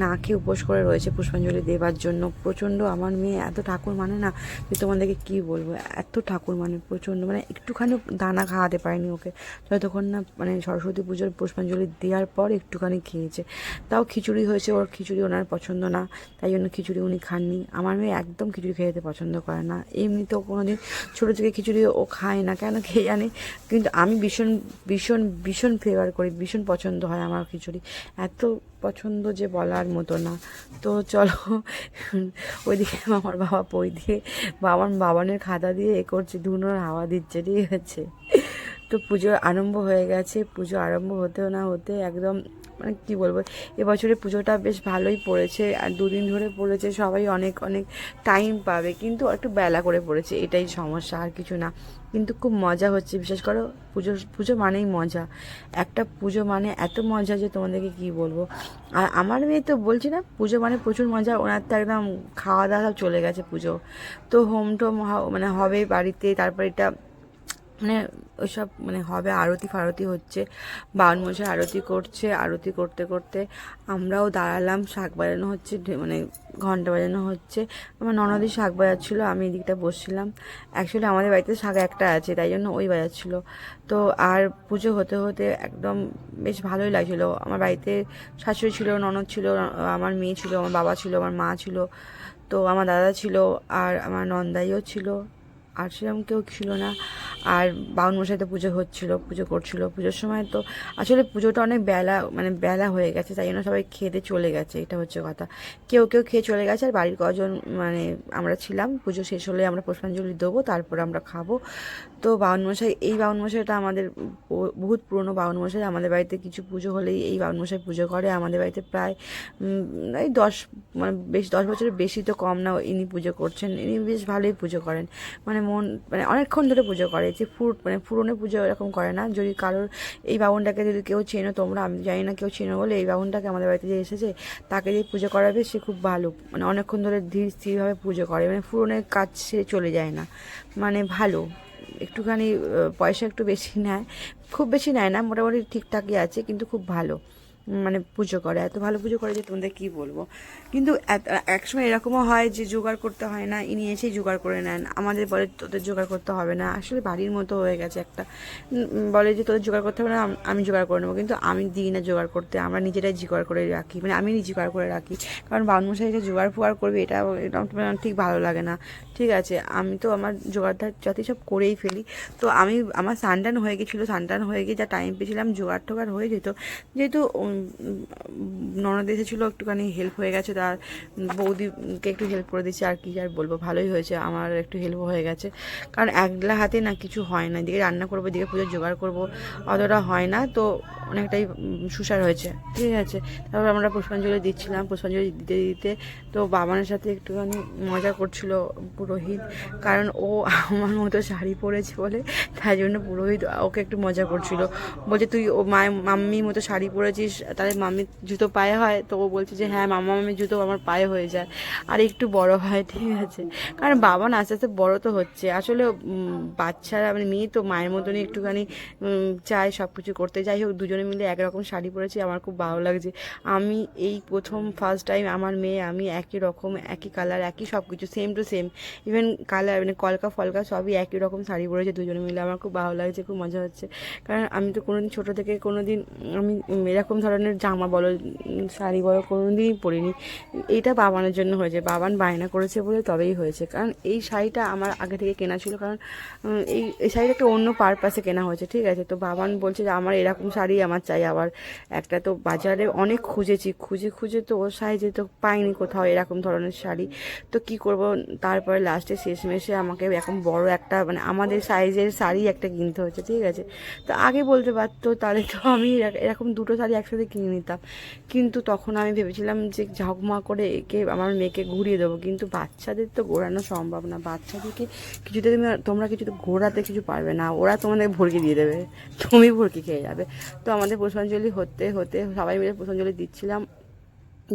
S1: না খেয়ে উপোস করে রয়েছে পুষ্পাঞ্জলি দেবার জন্য। প্রচণ্ড আমার মেয়ে এত ঠাকুর মানে না, যে তোমাদেরকে কী বলবো, এত ঠাকুর মানে প্রচণ্ড, মানে একটুখানি দানা খাওয়াতে পারিনি ওকে, যতক্ষণ না মানে সরস্বতী পুজোর পুষ্পাঞ্জলি দেওয়ার পর একটুখানি খেয়েছে, তাও খিচুড়ি হয়েছে, ওর খিচুড়ি ওনার পছন্দ না, তাই জন্য খিচুড়ি উনি খাননি। আমার মেয়ে একদম খিচুড়ি খেতে পছন্দ করে না, এমনিতেও কোনো দিন ছোটো থেকে খিচুড়ি ও খায় না, কেন খেয়ে জানি, কিন্তু আমি ভীষণ ভীষণ ভীষণ ফেভার করি, ভীষণ পছন্দ হয় আমার খিচুড়ি, এত পছন্দ যে বলার মতো না। তো চলো, ওইদিকে আমার বাবা পই দিয়ে বা আমার বাবানের খাতা দিয়ে এ করছে, ধুনোর হাওয়া দিচ্ছে, ঠিক আছে। তো পুজো আরম্ভ হয়ে গেছে, পুজো আরম্ভ হতেও না হতে একদম মানে কী বলবো, এবছরে পুজোটা বেশ ভালোই পড়েছে, আর 2 দিন ধরে পড়েছে, সবাই অনেক অনেক টাইম পাবে, কিন্তু একটু বেলা করে পড়েছে, এটাই সমস্যা, আর কিছু না। কিন্তু খুব মজা হচ্ছে, বিশেষ করে পুজো পুজো মানেই মজা, একটা পুজো মানে এত মজা যে তোমাদেরকে কী বলবো। আর আমার মেয়ে তো বলছি না, পুজো মানে প্রচুর মজা, ওনার তো একদম খাওয়া দাওয়া সব চলে গেছে পুজো। তো হোম টোম মানে হবে বাড়িতে, তারপর এটা মানে ওইসব মানে হবে, আরতি ফারতি হচ্ছে, বাউন মশাই আরতি করছে, আরতি করতে করতে আমরাও দাঁড়ালাম, শাঁখ বাজানো হচ্ছে, মানে ঘন্টা বাজানো হচ্ছে। আমার ননদি শাঁখ বাজাচ্ছিলো, আমি এদিকটা বসছিলাম। অ্যাকচুয়ালি আমাদের বাড়িতে শাঁখ একটা আছে, তাই জন্য ওই বাজাচ্ছিলো। তো আর পুজো হতে হতে একদম বেশ ভালোই লাগছিলো। আমার বাড়িতে শাশুড়ি ছিল, ননদ ছিল, আমার মেয়ে ছিল, আমার বাবা ছিল, আমার মা ছিল, তো আমার দাদা ছিল, আর আমার নন্দাইও ছিল, আর সেরকম কেউ ছিল না। আর বাউন মশাই তো পুজো হচ্ছিলো, পুজো করছিল। পুজোর সময় তো আসলে পুজোটা অনেক বেলা, মানে বেলা হয়ে গেছে, তাই জন্য সবাই খেতে চলে গেছে, এটা হচ্ছে কথা। কেউ কেউ খেয়ে চলে গেছে, আর বাড়ির কজন মানে আমরা ছিলাম, পুজো শেষ হলে আমরা পুষ্পাঞ্জলি দেবো, তারপরে আমরা খাবো। তো বাউন মশাই, এই বাউন মশাইটা আমাদের বহুত পুরনো বাউন মশাই। আমাদের বাড়িতে কিছু পুজো হলেই এই বাউন মশাই পুজো করে। আমাদের বাড়িতে প্রায় এই 10, মানে বেশ 10 বছরের বেশি তো কম না ইনি পুজো করছেন। ইনি বেশ ভালোই পুজো করেন, মানে অনেকক্ষণ ধরে পুজো করে। যে মানে পুরনো পুজো এরকম করে না। যদি কারোর এই বাউনটাকে যদি কেউ চেনো তোমরা, আমি জানি না কেউ চেনো বলে, এই বাউনটাকে আমাদের বাড়িতে যে এসেছে তাকে যে পুজো করাবে, সে খুব ভালো, মানে অনেকক্ষণ ধরে ধীর স্থিরভাবে পুজো করে, মানে পুরনো কাজ সে চলে যায় না, মানে ভালো। একটুখানি পয়সা একটু বেশি নেয়, খুব বেশি নেয় না, মোটামুটি ঠিকঠাকই আছে, কিন্তু খুব ভালো মানে পুজো করে, এত ভালো পুজো করে যে তোমাদের কী বলবো। কিন্তু একসময় এরকমও হয় যে জোগাড় করতে হয় না, ইনি এসেই জোগাড় করে নেন। আমাদের বলে তোদের জোগাড় করতে হবে না, আসলে বাড়ির মতো হয়ে গেছে একটা। বলে যে তোদের জোগাড় করতে হবে না, আমি জোগাড় করে নেবো, কিন্তু আমি দিই না জোগাড় করতে, আমরা নিজেরাই জোগাড় করে রাখি, মানে আমি জোগাড় করে রাখি। কারণ বাউন মশাই যে জোগাড় ফোগাড় করবে, এটা ঠিক ভালো লাগে না। ঠিক আছে, আমি তো আমার জোগাড়টা যাতে সব করেই ফেলি। তো আমার সানটান হয়ে গেছিলো, সানটান হয়ে গিয়ে যা টাইম পেয়েছিলাম জোগাড় টোগাড় হয়ে যেত। যেহেতু ননদ এসেছিলো, একটুখানি হেল্প হয়ে গেছে, তার বৌদিকে একটু হেল্প করে দিচ্ছি, আর কি আর বলবো, ভালোই হয়েছে, আমার একটু হেল্প হয়ে গেছে। কারণ একলা হাতে না কিছু হয় না, এদিকে রান্না করবো, এদিকে পুজোর জোগাড় করবো, অতটা হয় না, তো অনেকটাই সুসার হয়েছে। ঠিক আছে, তারপর আমরা পুষ্পাঞ্জলি দিচ্ছিলাম, পুষ্পাঞ্জলি দিতে দিতে তো বাবানের সাথে একটুখানি মজা করছিল পুরোহিত, কারণ ও আমার মতো শাড়ি পরেছে বলে, তাই জন্য পুরোহিত ওকে একটু মজা করছিল। বলছে তুই ও মাম্মির মতো শাড়ি পরেছিস, তাহলে মাম্মির জুতো পায়ে হয়? তো ও বলছে যে হ্যাঁ, মাম্মির জুতো আমার পায়ে হয়ে যায়, আর একটু বড় হয়। ঠিক আছে, কারণ বাবান আস্তে আস্তে বড় তো হচ্ছে। আসলে বাচ্চারা, মানে মেয়ে তো মায়ের মতনই একটুখানি চায় সব কিছু করতে। যাই হোক, দুজনে মিলে একরকম শাড়ি পরেছি, আমার খুব ভালো লাগছে। আমি এই প্রথম ফার্স্ট টাইম আমার মেয়ে আমি একই রকম, একই কালার, একই সব কিছু same to same, even colour, মানে কলকা ফলকা সবই একই রকম শাড়ি পরেছে দুজনে মিলে। আমার খুব ভালো লাগছে, খুব মজা হচ্ছে। কারণ আমি তো কোনোদিন ছোটো থেকে কোনোদিন আমি এরকম ধরনের জামা বলো, শাড়ি বলো, কোনোদিনই পরিনি। এইটা বাবানের জন্য হয়েছে, বাবান বায়না করেছে বলে তবেই হয়েছে। কারণ এই শাড়িটা আমার আগে থেকে কেনা ছিল, কারণ এই শাড়িটা একটা অন্য পারপাসে কেনা হয়েছে। ঠিক আছে, তো বাবান বলছে যে আমার এরকম শাড়ি আমার চাই আবার একটা। তো বাজারে অনেক খুঁজেছি, খুঁজে খুঁজে তো ওর সাইজে তো পাইনি কোথাও এরকম ধরনের শাড়ি। তো কি করব, তারপরে লাস্টে শেষমেশে আমাকে এখন বড় একটা, মানে আমাদের সাইজের শাড়ি একটা কিনতে হচ্ছে। ঠিক আছে, তো আগে বলতে পারতো, তাহলে তো আমি এরকম দুটো শাড়ি একসাথে কিনে নিতাম। কিন্তু তখন আমি ভেবেছিলাম যে ঝকমা করে একে আমার মেয়েকে ঘুরিয়ে দেবো, কিন্তু বাচ্চাদের তো ঘোরানো সম্ভব না। বাচ্চাদেরকে কিছুতে তোমরা কিছুতে ঘোরাতে কিছু পারবে না, ওরা তোমাদের ভরকি দিয়ে দেবে, তুমি ভরকি খেয়ে যাবে। তো আমাদের পুষ্পাঞ্জলি হতে হতে সবাই মিলে পুষ্পাঞ্জলি দিচ্ছিলাম,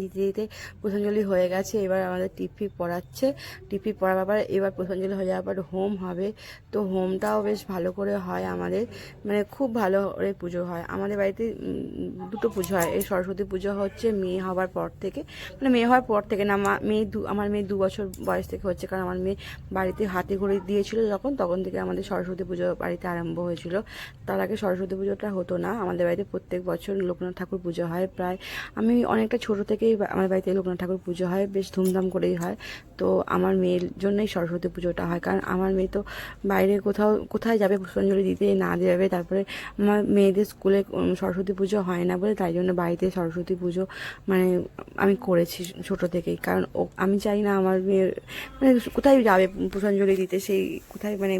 S1: দিতে দিতে পুষ্পাঞ্জলি হয়ে গেছে। এবার আমাদের টিপি পড়াচ্ছে, টিপি পড়ার ব্যাপারে এবার পুষ্পাঞ্জলি হয়ে যাওয়ার পর হোম হবে। তো হোমটাও বেশ ভালো করে হয় আমাদের, মানে খুব ভালো করে পুজো হয় আমাদের বাড়িতে। দুটো পুজো হয়, এই সরস্বতী পুজো হচ্ছে মেয়ে হওয়ার পর থেকে, মানে মেয়ে হওয়ার পর থেকে না, আমার মেয়ে 2 বছর বয়স থেকে হচ্ছে। কারণ আমার মেয়ে বাড়িতে হাতে ঘড়ি দিয়েছিল তখন থেকে আমাদের সরস্বতী পুজো বাড়িতে আরম্ভ হয়েছিল। তার আগে সরস্বতী পুজোটা হতো না আমাদের বাড়িতে। প্রত্যেক বছর লোকনাথ ঠাকুর পুজো হয়, প্রায় আমি অনেকটা ছোটো থেকেই আমার বাড়িতে লোকনাথ ঠাকুর পুজো হয়, বেশ ধুমধাম করেই হয়। তো আমার মেয়ের জন্যই সরস্বতী পুজোটা হয়, কারণ আমার মেয়ে তো বাইরে কোথায় যাবে পুষ্পাঞ্জলি দিতে না দেবে। তারপরে আমার মেয়েদের স্কুলে সরস্বতী পুজো হয় না বলে, তাই জন্য বাড়িতে সরস্বতী পুজো মানে আমি করেছি ছোটো থেকেই। কারণ আমি চাই না আমার মেয়ের, মানে কোথায় যাবে পুষ্পাঞ্জলি দিতে, সেই কোথায়, মানে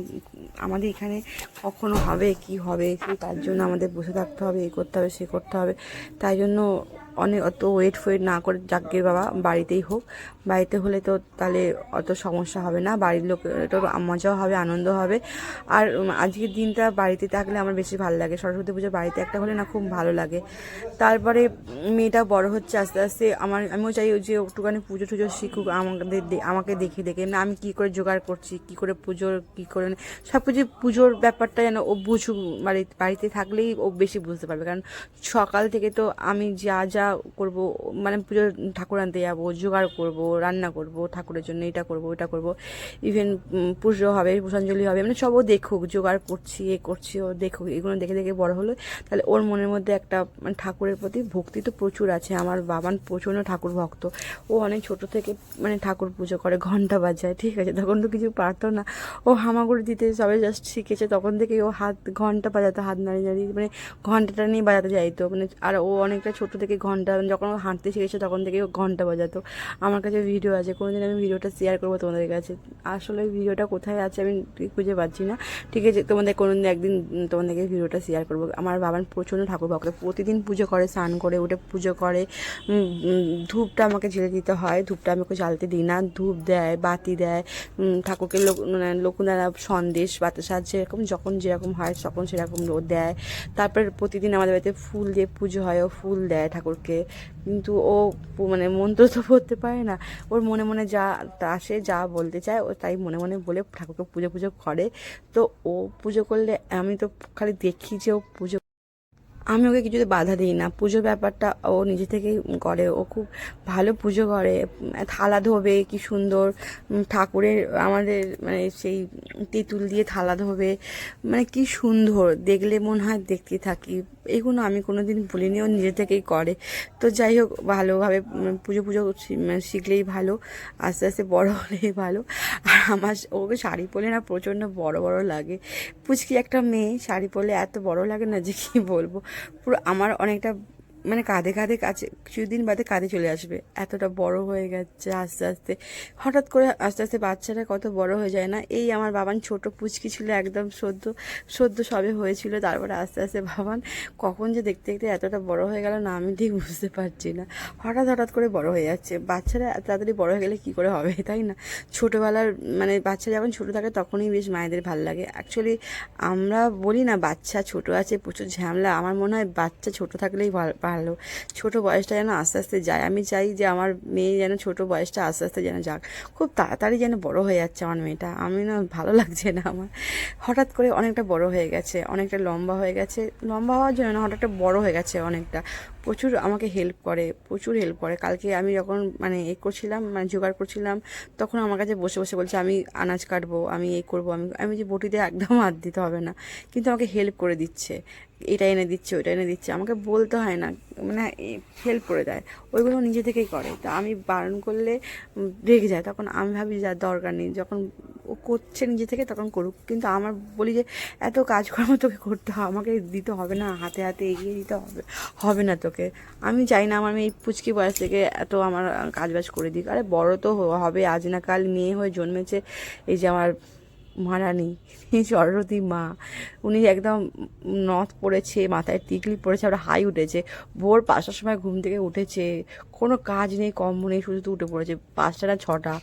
S1: আমাদের এখানে কখনো হবে কি হবে, তার জন্য আমাদের বসে থাকতে হবে, এই করতে হবে সে করতে হবে। তাই জন্য অত ওয়েট না করে যাকে বাবা বাড়িতেই হোক, বাড়িতে হলে তো তাহলে অত সমস্যা হবে না, বাড়ির লোকেরও মজাও হবে, আনন্দ হবে। আর আজকের দিনটা বাড়িতে থাকলে আমার বেশি ভালো লাগে, সরস্বতী পুজো বাড়িতে একটা হলে না খুব ভালো লাগে। তারপরে মেয়েটা বড় হচ্ছে আস্তে আস্তে, আমিও চাই যে একটুখানি পুজো টুজো শিখুক আমাকে দেখে দেখে, না আমি কী করে জোগাড় করছি, কী করে পুজোর কী করে সব কিছু পুজোর ব্যাপারটা যেন ও বুঝুক, বাড়িতে থাকলেই ও বেশি বুঝতে পারবে। কারণ সকাল থেকে তো আমি যা যা করব, মানে পুজোর ঠাকুর আনতে যাবো, জোগাড় করব, রান্না করব, ঠাকুরের জন্য এটা করব ওটা করব, ইভেন পুজো হবে, পুষ্পাঞ্জলি হবে, মানে সব ও দেখুক, জোগাড় করছি এ করছি, ও দেখুক। এগুলো দেখে দেখে বড় হলো, তাহলে ওর মনের মধ্যে একটা মানে ঠাকুরের প্রতি ভক্তি তো প্রচুর আছে। আমার বাবান প্রচণ্ড ঠাকুর ভক্ত, ও অনেক ছোট থেকে মানে ঠাকুর পুজো করে, ঘন্টা বাজায়, ঠিক আছে। তখন তো কিছু পারতো না, ও হামাগুড়ি দিতে সবাই জাস্ট শিখেছে, তখন থেকেই ও ঘন্টা বাজাতো, হাত নাড়িয়ে নাড়িয়ে মানে ঘন্টাটা নিয়ে বাজাতে যাইতো মানে। আর ও অনেকটা ছোট থেকে ঘন্টা, যখন ও হাঁটতে শিখেছে তখন থেকে ও ঘন্টা বাজাতো। আমার কাছে ভিডিও আছে, কোনোদিন আমি ভিডিওটা শেয়ার করবো তোমাদের কাছে। আসলে ভিডিওটা কোথায় আছে আমি খুঁজে পাচ্ছি না, ঠিক আছে। তোমাদের কোনোদিন একদিন তোমাদেরকে ভিডিওটা শেয়ার করবো। আমার বাবার প্রচণ্ড ঠাকুর ভক্ত, প্রতিদিন পুজো করে, স্নান করে উঠে পুজো করে। ধূপটা আমাকে জ্বেলে দিতে হয়, ধূপটা আমি ওকে জ্বালতে দিই না, ধূপ দেয়, বাতি দেয়, ঠাকুরকে লকুনারা সন্দেশ বাতাসা যেরকম যখন যেরকম হয় তখন সেরকম ও দেয়। তারপর প্রতিদিন আমাদের বাড়িতে ফুল দিয়ে পুজো হয়, ও ফুল দেয় ঠাকুরকে। কিন্তু ও মানে মন্ত্র তো পড়তে পারে না, ওর মনে মনে যা আসে, যা বলতে চায় ও তাই মনে মনে বলে ঠাকুরকে পুজো পুজো করে। তো ও পুজো করলে আমি তো খালি দেখি যে ও পুজো, আমি ওকে কিছুতে বাধা দিই না। পুজোর ব্যাপারটা ও নিজে থেকেই করে, ও খুব ভালো পুজো করে। থালা ধোবে কি সুন্দর, ঠাকুরের আমাদের মানে সেই তেঁতুল দিয়ে থালা ধোবে, মানে কি সুন্দর দেখলে মনে হয় দেখতে থাকি। এগুলো আমি কোনো দিন ভুলিনি, ও নিজে থেকেই করে। তো যাই হোক, ভালোভাবে পুজো পুজো শিখলেই ভালো, আস্তে আস্তে বড় হলেই ভালো। আর আমার ওকে শাড়ি পরলে না প্রচণ্ড বড় বড় লাগে, পুচকি একটা মেয়ে, শাড়ি পরলে এত বড় লাগে না যে কী বলবো। পুরো আমার অনেকটা মানে কাঁধে কাঁধে কাছে কিছুদিন বাদে কাঁধে চলে আসবে, এতটা বড় হয়ে গেছে আস্তে আস্তে। হঠাৎ করে আস্তে আস্তে বাচ্চারা কত বড় হয়ে যায় না। এই আমার বাবান ছোট পুচকি ছিল, একদম সদ্য সদ্য সবে হয়েছিল, তারপরে আস্তে আস্তে বাবান কখন যে দেখতে দেখতে এতটা বড় হয়ে গেল না আমি ঠিক বুঝতে পারছি না। হঠাৎ হঠাৎ করে বড় হয়ে যাচ্ছে। বাচ্চারা এত তাড়াতাড়ি বড় হয়ে গেলে কী করে হবে, তাই না? ছোটোবেলার মানে বাচ্চা যখন ছোটো থাকে তখনই বেশ মায়েদের ভালো লাগে। অ্যাকচুয়ালি আমরা বলি না বাচ্চা ছোট আছে প্রচুর ঝামেলা, আমার মনে হয় বাচ্চা ছোট থাকলেই ভালো। ছোট বয়সটা যেন আস্তে আস্তে যায়, আমি চাই যে আমার মেয়ে যেন ছোট বয়সটা আস্তে আস্তে যেন যাক। খুব তাড়াতাড়ি যেন বড় হয়ে যাচ্ছে আমার মেয়েটা, আমি না ভালো লাগছে না আমার। হঠাৎ করে অনেকটা বড় হয়ে গেছে, অনেকটা লম্বা হয়ে গেছে, লম্বা হওয়ার জন্য না, হঠাৎ বড় হয়ে গেছে অনেকটা। প্রচুর আমাকে হেল্প করে, প্রচুর হেল্প করে। কালকে আমি যখন মানে করছিলাম, মানে জোগাড় করছিলাম, তখন আমার কাছে বসে বসে বলছে আমি আনাজ কাটবো, আমি এই করবো, আমি যে বটিতে একদম হাত দিতে হবে না, কিন্তু আমাকে হেল্প করে দিচ্ছে, এটা এনে দিচ্ছে ওটা এনে দিচ্ছে, আমাকে বলতে হয় না, মানে হেল্প করে দেয়। ওইগুলো নিজে থেকেই করে। তা আমি বারণ করলে রেগে যায়, তখন আমি ভাবি যা দরকার নেই, যখন ও করছে নিজে থেকে তখন করুক। কিন্তু আমার বলি যে এত কাজকর্ম তোকে করতে হবে, আমাকে দিতে হবে না, হাতে হাতে এগিয়ে দিতে হবে হবে না তোকে। আমি চাই না আমার মেয়ে পুচকি বয়স থেকে এত আমার কাজবাজ করে দিক। আরে বড় তো হবে, আজ না কাল মেয়ে হয়ে জন্মেছে। এই যে আমার মহারানী সরস্বতী মা, উনি একদম নথ পড়েছে, মাথায় টিকলি পড়েছে, আবার হাই উঠেছে, ভোর 5টার সময় ঘুম থেকে উঠেছে, কোনো কাজ নেই কম্ম নেই, শুধু তো উঠে পড়েছে। 5টা না 6টা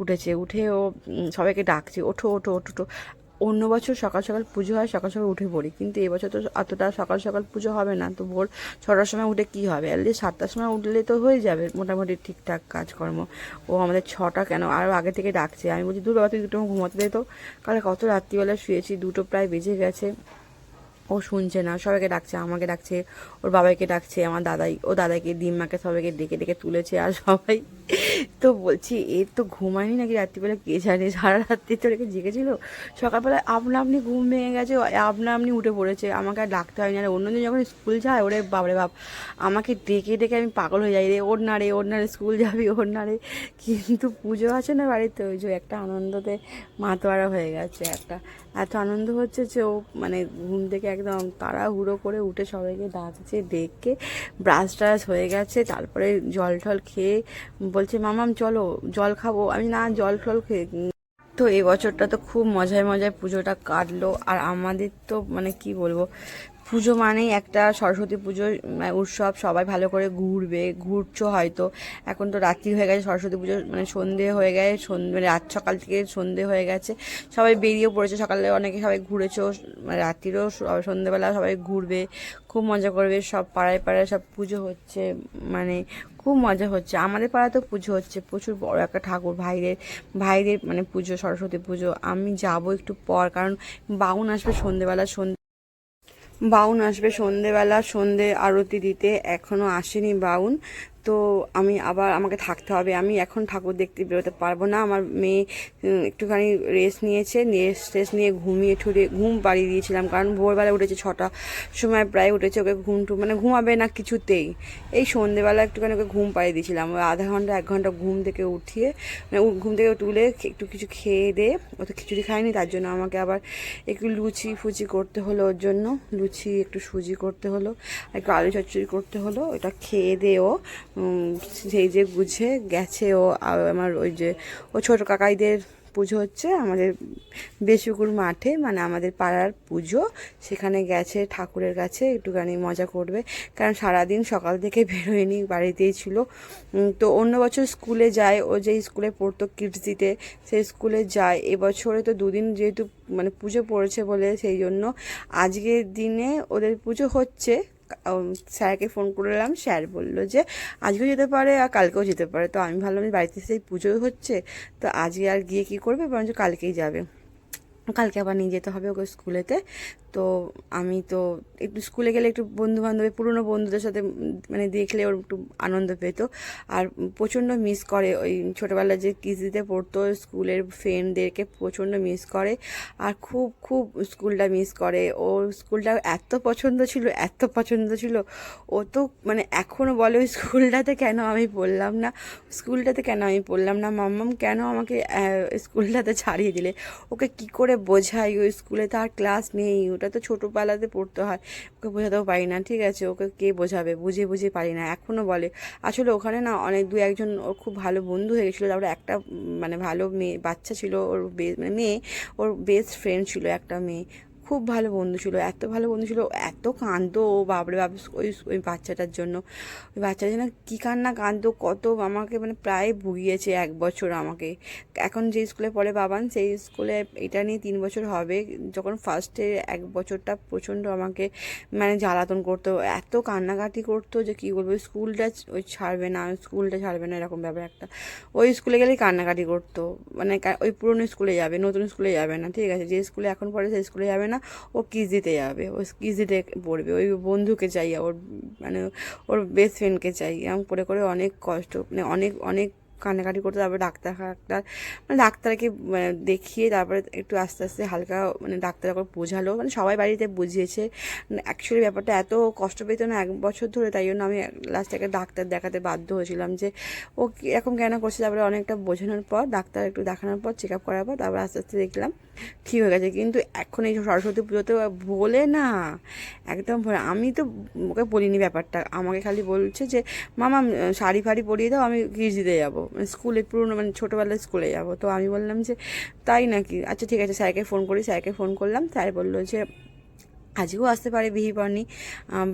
S1: উঠেছে, উঠে ও সবাইকে ডাকছে ওঠো ওঠো ওঠো ওঠো। অন্য বছর সকাল সকাল পুজো হয়, সকাল সকাল উঠে পড়ি, কিন্তু এবছর তো অতটা সকাল সকাল পুজো হবে না, তো ভোর 6টার সময় উঠে কী হবে, অ্যাটলিস্ট 7টার সময় উঠলে তো হয়ে যাবে মোটামুটি ঠিকঠাক কাজকর্ম। ও আমাদের 6টা কেন আরও আগে থেকে ডাকছে, আমি বলছি দূর বাবা তুই দুটো ঘুমাতে দে তো, কালে কত রাত্রিবেলা শুয়েছি, 2টো প্রায় বেজে গেছে। ও শুনছে না, সবাইকে ডাকছে, আমাকে ডাকছে, ওর বাবাইকে ডাকছে, আমার দাদাই ও দাদাকে দিম্মাকে সবাইকে ডেকে ডেকে তুলেছে। আর সবাই তো বলছি এর তো ঘুমায়নি নাকি রাত্রিবেলা, কে জানে, সারা রাত্রি তো রেখে জেগেছিল, সকালবেলায় আপনা আপনি ঘুম ভেঙে গেছে, আপনা আপনি উঠে পড়েছে, আমাকে আর ডাকতে হয়নি। আর অন্যদিন যখন স্কুল যায়, ওরে বাপরে বাপ, আমাকে ডেকে ডেকে আমি পাগল হয়ে যাই, রে ওর না রে, ওর না রে, স্কুল যাবি ওর না রে। কিন্তু পুজো আছে না বাড়িতে, ওই যে একটা আনন্দতে মাতোয়ারা হয়ে গেছে একটা, এত আনন্দ হচ্ছে যে ও মানে ঘুম থেকে একদম তাড়াহুড়ো করে উঠে সবাইকে ডাকছে, ডেকে ব্রাশ ট্রাশ হয়ে গেছে, তারপরে জল টল খেয়ে বলছে মামাম চলো জল খাবো, আমি না জল টল খেয়ে। তো এই বছরটা তো খুব মজায় মজায় পুজোটা কাটলো। আর আমাদের তো মানে কি বলবো, পুজো মানেই একটা সরস্বতী পুজোর উৎসব, সবাই ভালো করে ঘুরবে, ঘুরছো হয়তো। এখন তো রাত্রি হয়ে গেছে, সরস্বতী পুজো মানে সন্ধে হয়ে গেছে, মানে রাত সকাল থেকে সন্ধে হয়ে গেছে, সবাই বেরিয়েও পড়েছে। সকালে অনেকে সবাই ঘুরেছো, মানে রাত্রিরও সন্ধেবেলা সবাই ঘুরবে, খুব মজা করবে। সব পাড়ায় পাড়ায় সব পুজো হচ্ছে, মানে খুব মজা হচ্ছে। আমাদের পাড়াতেও পুজো হচ্ছে, প্রচুর বড় একটা ঠাকুর, ভাইদের ভাইদের মানে পুজো, সরস্বতী পুজো। আমি যাব একটু পর, কারণ বাউন আসবে সন্ধেবেলা, বাউন আসবে সন্ধেবেলা, সন্ধে আরতি দিতে। এখনও আসেনি বাউন, তো আমি আবার আমাকে থাকতে হবে। আমি এখন ঠাকুর দেখতে বেরোতে পারবো না। আমার মেয়ে একটুখানি রেস্ট নিয়েছে, রেস্ট নিয়ে ঘুমিয়ে ঘুম পাড়িয়ে দিয়েছিলাম, কারণ ভোরবেলা উঠেছে, 6টা সময় প্রায় উঠেছে। ওকে মানে ঘুমাবে না কিছুতেই। এই সন্ধেবেলা একটুখানি ওকে ঘুম পাড়িয়ে দিয়েছিলাম, ওই আধা ঘন্টা 1 ঘন্টা ঘুম থেকে উঠিয়ে, মানে ঘুম থেকে তুলে একটু কিছু খেয়ে দিয়ে, ও তো খিচুড়ি খায়নি, তার জন্য আমাকে আবার একটু লুচি ফুচি করতে হলো। ওর জন্য লুচি, একটু সুজি করতে হলো, একটু আলু চচ্চড়ি করতে হলো। ওটা খেয়ে দিয়ে ও সেই যে বুঝে গেছে। ও আমার ওই যে ও ছোটো কাকাইদের পুজো হচ্ছে আমাদের বেসুকুর মাঠে, মানে আমাদের পাড়ার পুজো, সেখানে গেছে ঠাকুরের কাছে একটুখানি মজা করবে। কারণ সারাদিন সকাল থেকে বেরোয়নি, বাড়িতেই ছিল। তো অন্য বছর স্কুলে যায়, ও যেই স্কুলে পড়তো কিডসিতে, সেই স্কুলে যায়। এবছরে তো 2 দিন যেহেতু মানে পুজো পড়েছে বলে, সেই জন্য আজকের দিনে ওদের পুজো হচ্ছে। স্যারকে ফোন করলাম, স্যার বললো যে আজকেও যেতে পারে আর কালকেও যেতে পারে। তো আমি ভাবলাম যে বাড়িতে সেই পুজো হচ্ছে, তো আজকে আর গিয়ে কী করবে, বরঞ্চ কালকেই যাবে। কালকে আবার নিয়ে যেতে হবে ওকে স্কুলেতে। তো আমি তো একটু স্কুলে গেলে একটু বন্ধু বান্ধবের, পুরনো বন্ধুদের সাথে মানে দেখলে ওর একটু আনন্দ পেত। আর প্রচণ্ড মিস করে, ওই ছোটোবেলায় যে কিসিতে পড়তো স্কুলের ফ্রেন্ডদেরকে প্রচণ্ড মিস করে। আর খুব খুব স্কুলটা মিস করে। ওর স্কুলটা এত পছন্দ ছিল, এত পছন্দ ছিল। ও তো মানে এখনও বলে ওই স্কুলটাতে কেন আমি পড়লাম না, স্কুলটাতে কেন আমি পড়লাম না, মাম্মাম কেন আমাকে স্কুলটাতে ছাড়িয়ে দিলে। ওকে কি করে বোঝাই, ওই স্কুলে তো আর ক্লাস নেই, ওটা তো ছোটোবেলাতে পড়তে হয়, ওকে বোঝাতেও পারি না। ঠিক আছে, ওকে কে বোঝাবে, বুঝে বুঝে পারি না। এখনও বলে, আসলে ওখানে না অনেক 2-1জন ওর খুব ভালো বন্ধু হয়ে গেছিলো। তারপরে একটা মানে ভালো মেয়ে বাচ্চা ছিল ওর, মানে মেয়ে, ওর বেস্ট ফ্রেন্ড ছিল একটা মেয়ে, খুব ভালো বন্ধু ছিল, এত ভালো বন্ধু ছিল। এত কাঁদতো ও, বাবরে বাপ, ওই ওই বাচ্চাটার জন্য। ওই বাচ্চাটার জন্য কী কান্না কাঁদতো, কত আমাকে মানে প্রায় ভুগিয়েছে 1 বছর আমাকে। এখন যে স্কুলে পড়ে বাবান, সেই স্কুলে এটা নিয়ে 3 বছর হবে। যখন ফার্স্টে 1 বছরটা প্রচণ্ড আমাকে মানে জ্বালাতন করতো, এত কান্নাকাটি করতো যে কী বলবো। স্কুলটা ওই ছাড়বে না, স্কুলটা ছাড়বে না, এরকম ব্যাপার একটা। ওই স্কুলে গেলেই কান্নাকাটি করতো, মানে ওই পুরনো স্কুলে যাবে, নতুন স্কুলে যাবে না। ঠিক আছে, যে স্কুলে এখন পড়ে সেই স্কুলে যাবে না, ও কিস দিতে যাবে, ও কিস দিতে পড়বে। ওই বন্ধুকে চাই ওর, মানে ওর বেস্ট ফ্রেন্ডকে চাই। এরকম করে করে অনেক কষ্ট, মানে অনেক অনেক কান্নাকাটি করতে। তারপরে ডাক্তার মানে ডাক্তারকে দেখিয়ে তারপরে একটু আস্তে আস্তে হালকা, মানে ডাক্তার এখন বোঝালো, মানে সবাই বাড়িতে বুঝিয়েছে। অ্যাকচুয়ালি ব্যাপারটা এত কষ্ট পেত না 1 বছর ধরে, তাই জন্য আমি লাস্টে একটা ডাক্তার দেখাতে বাধ্য হয়েছিলাম যে ও এরকম কেন করছে। তারপরে অনেকটা বোঝানোর পর, ডাক্তার একটু দেখানোর পর, চেক আপ করার পর, তারপর আস্তে আস্তে দেখলাম ঠিক হয়ে গেছে। কিন্তু এখন এই সরস্বতী পুজোতে বলে না, একদম আমি তো ওকে বলিনি ব্যাপারটা, আমাকে খালি বলছে যে মামা শাড়ি ফাড়ি পরিয়ে দাও, আমি কিস দিতে যাবো, মানে স্কুলে পুরনো, মানে ছোটোবেলায় স্কুলে যাবো। তো আমি বললাম যে তাই নাকি, আচ্ছা ঠিক আছে, স্যারকে ফোন করি। স্যারকে ফোন করলাম, স্যার বললো যে আজকেও আসতে পারে বিহিপর্ণি,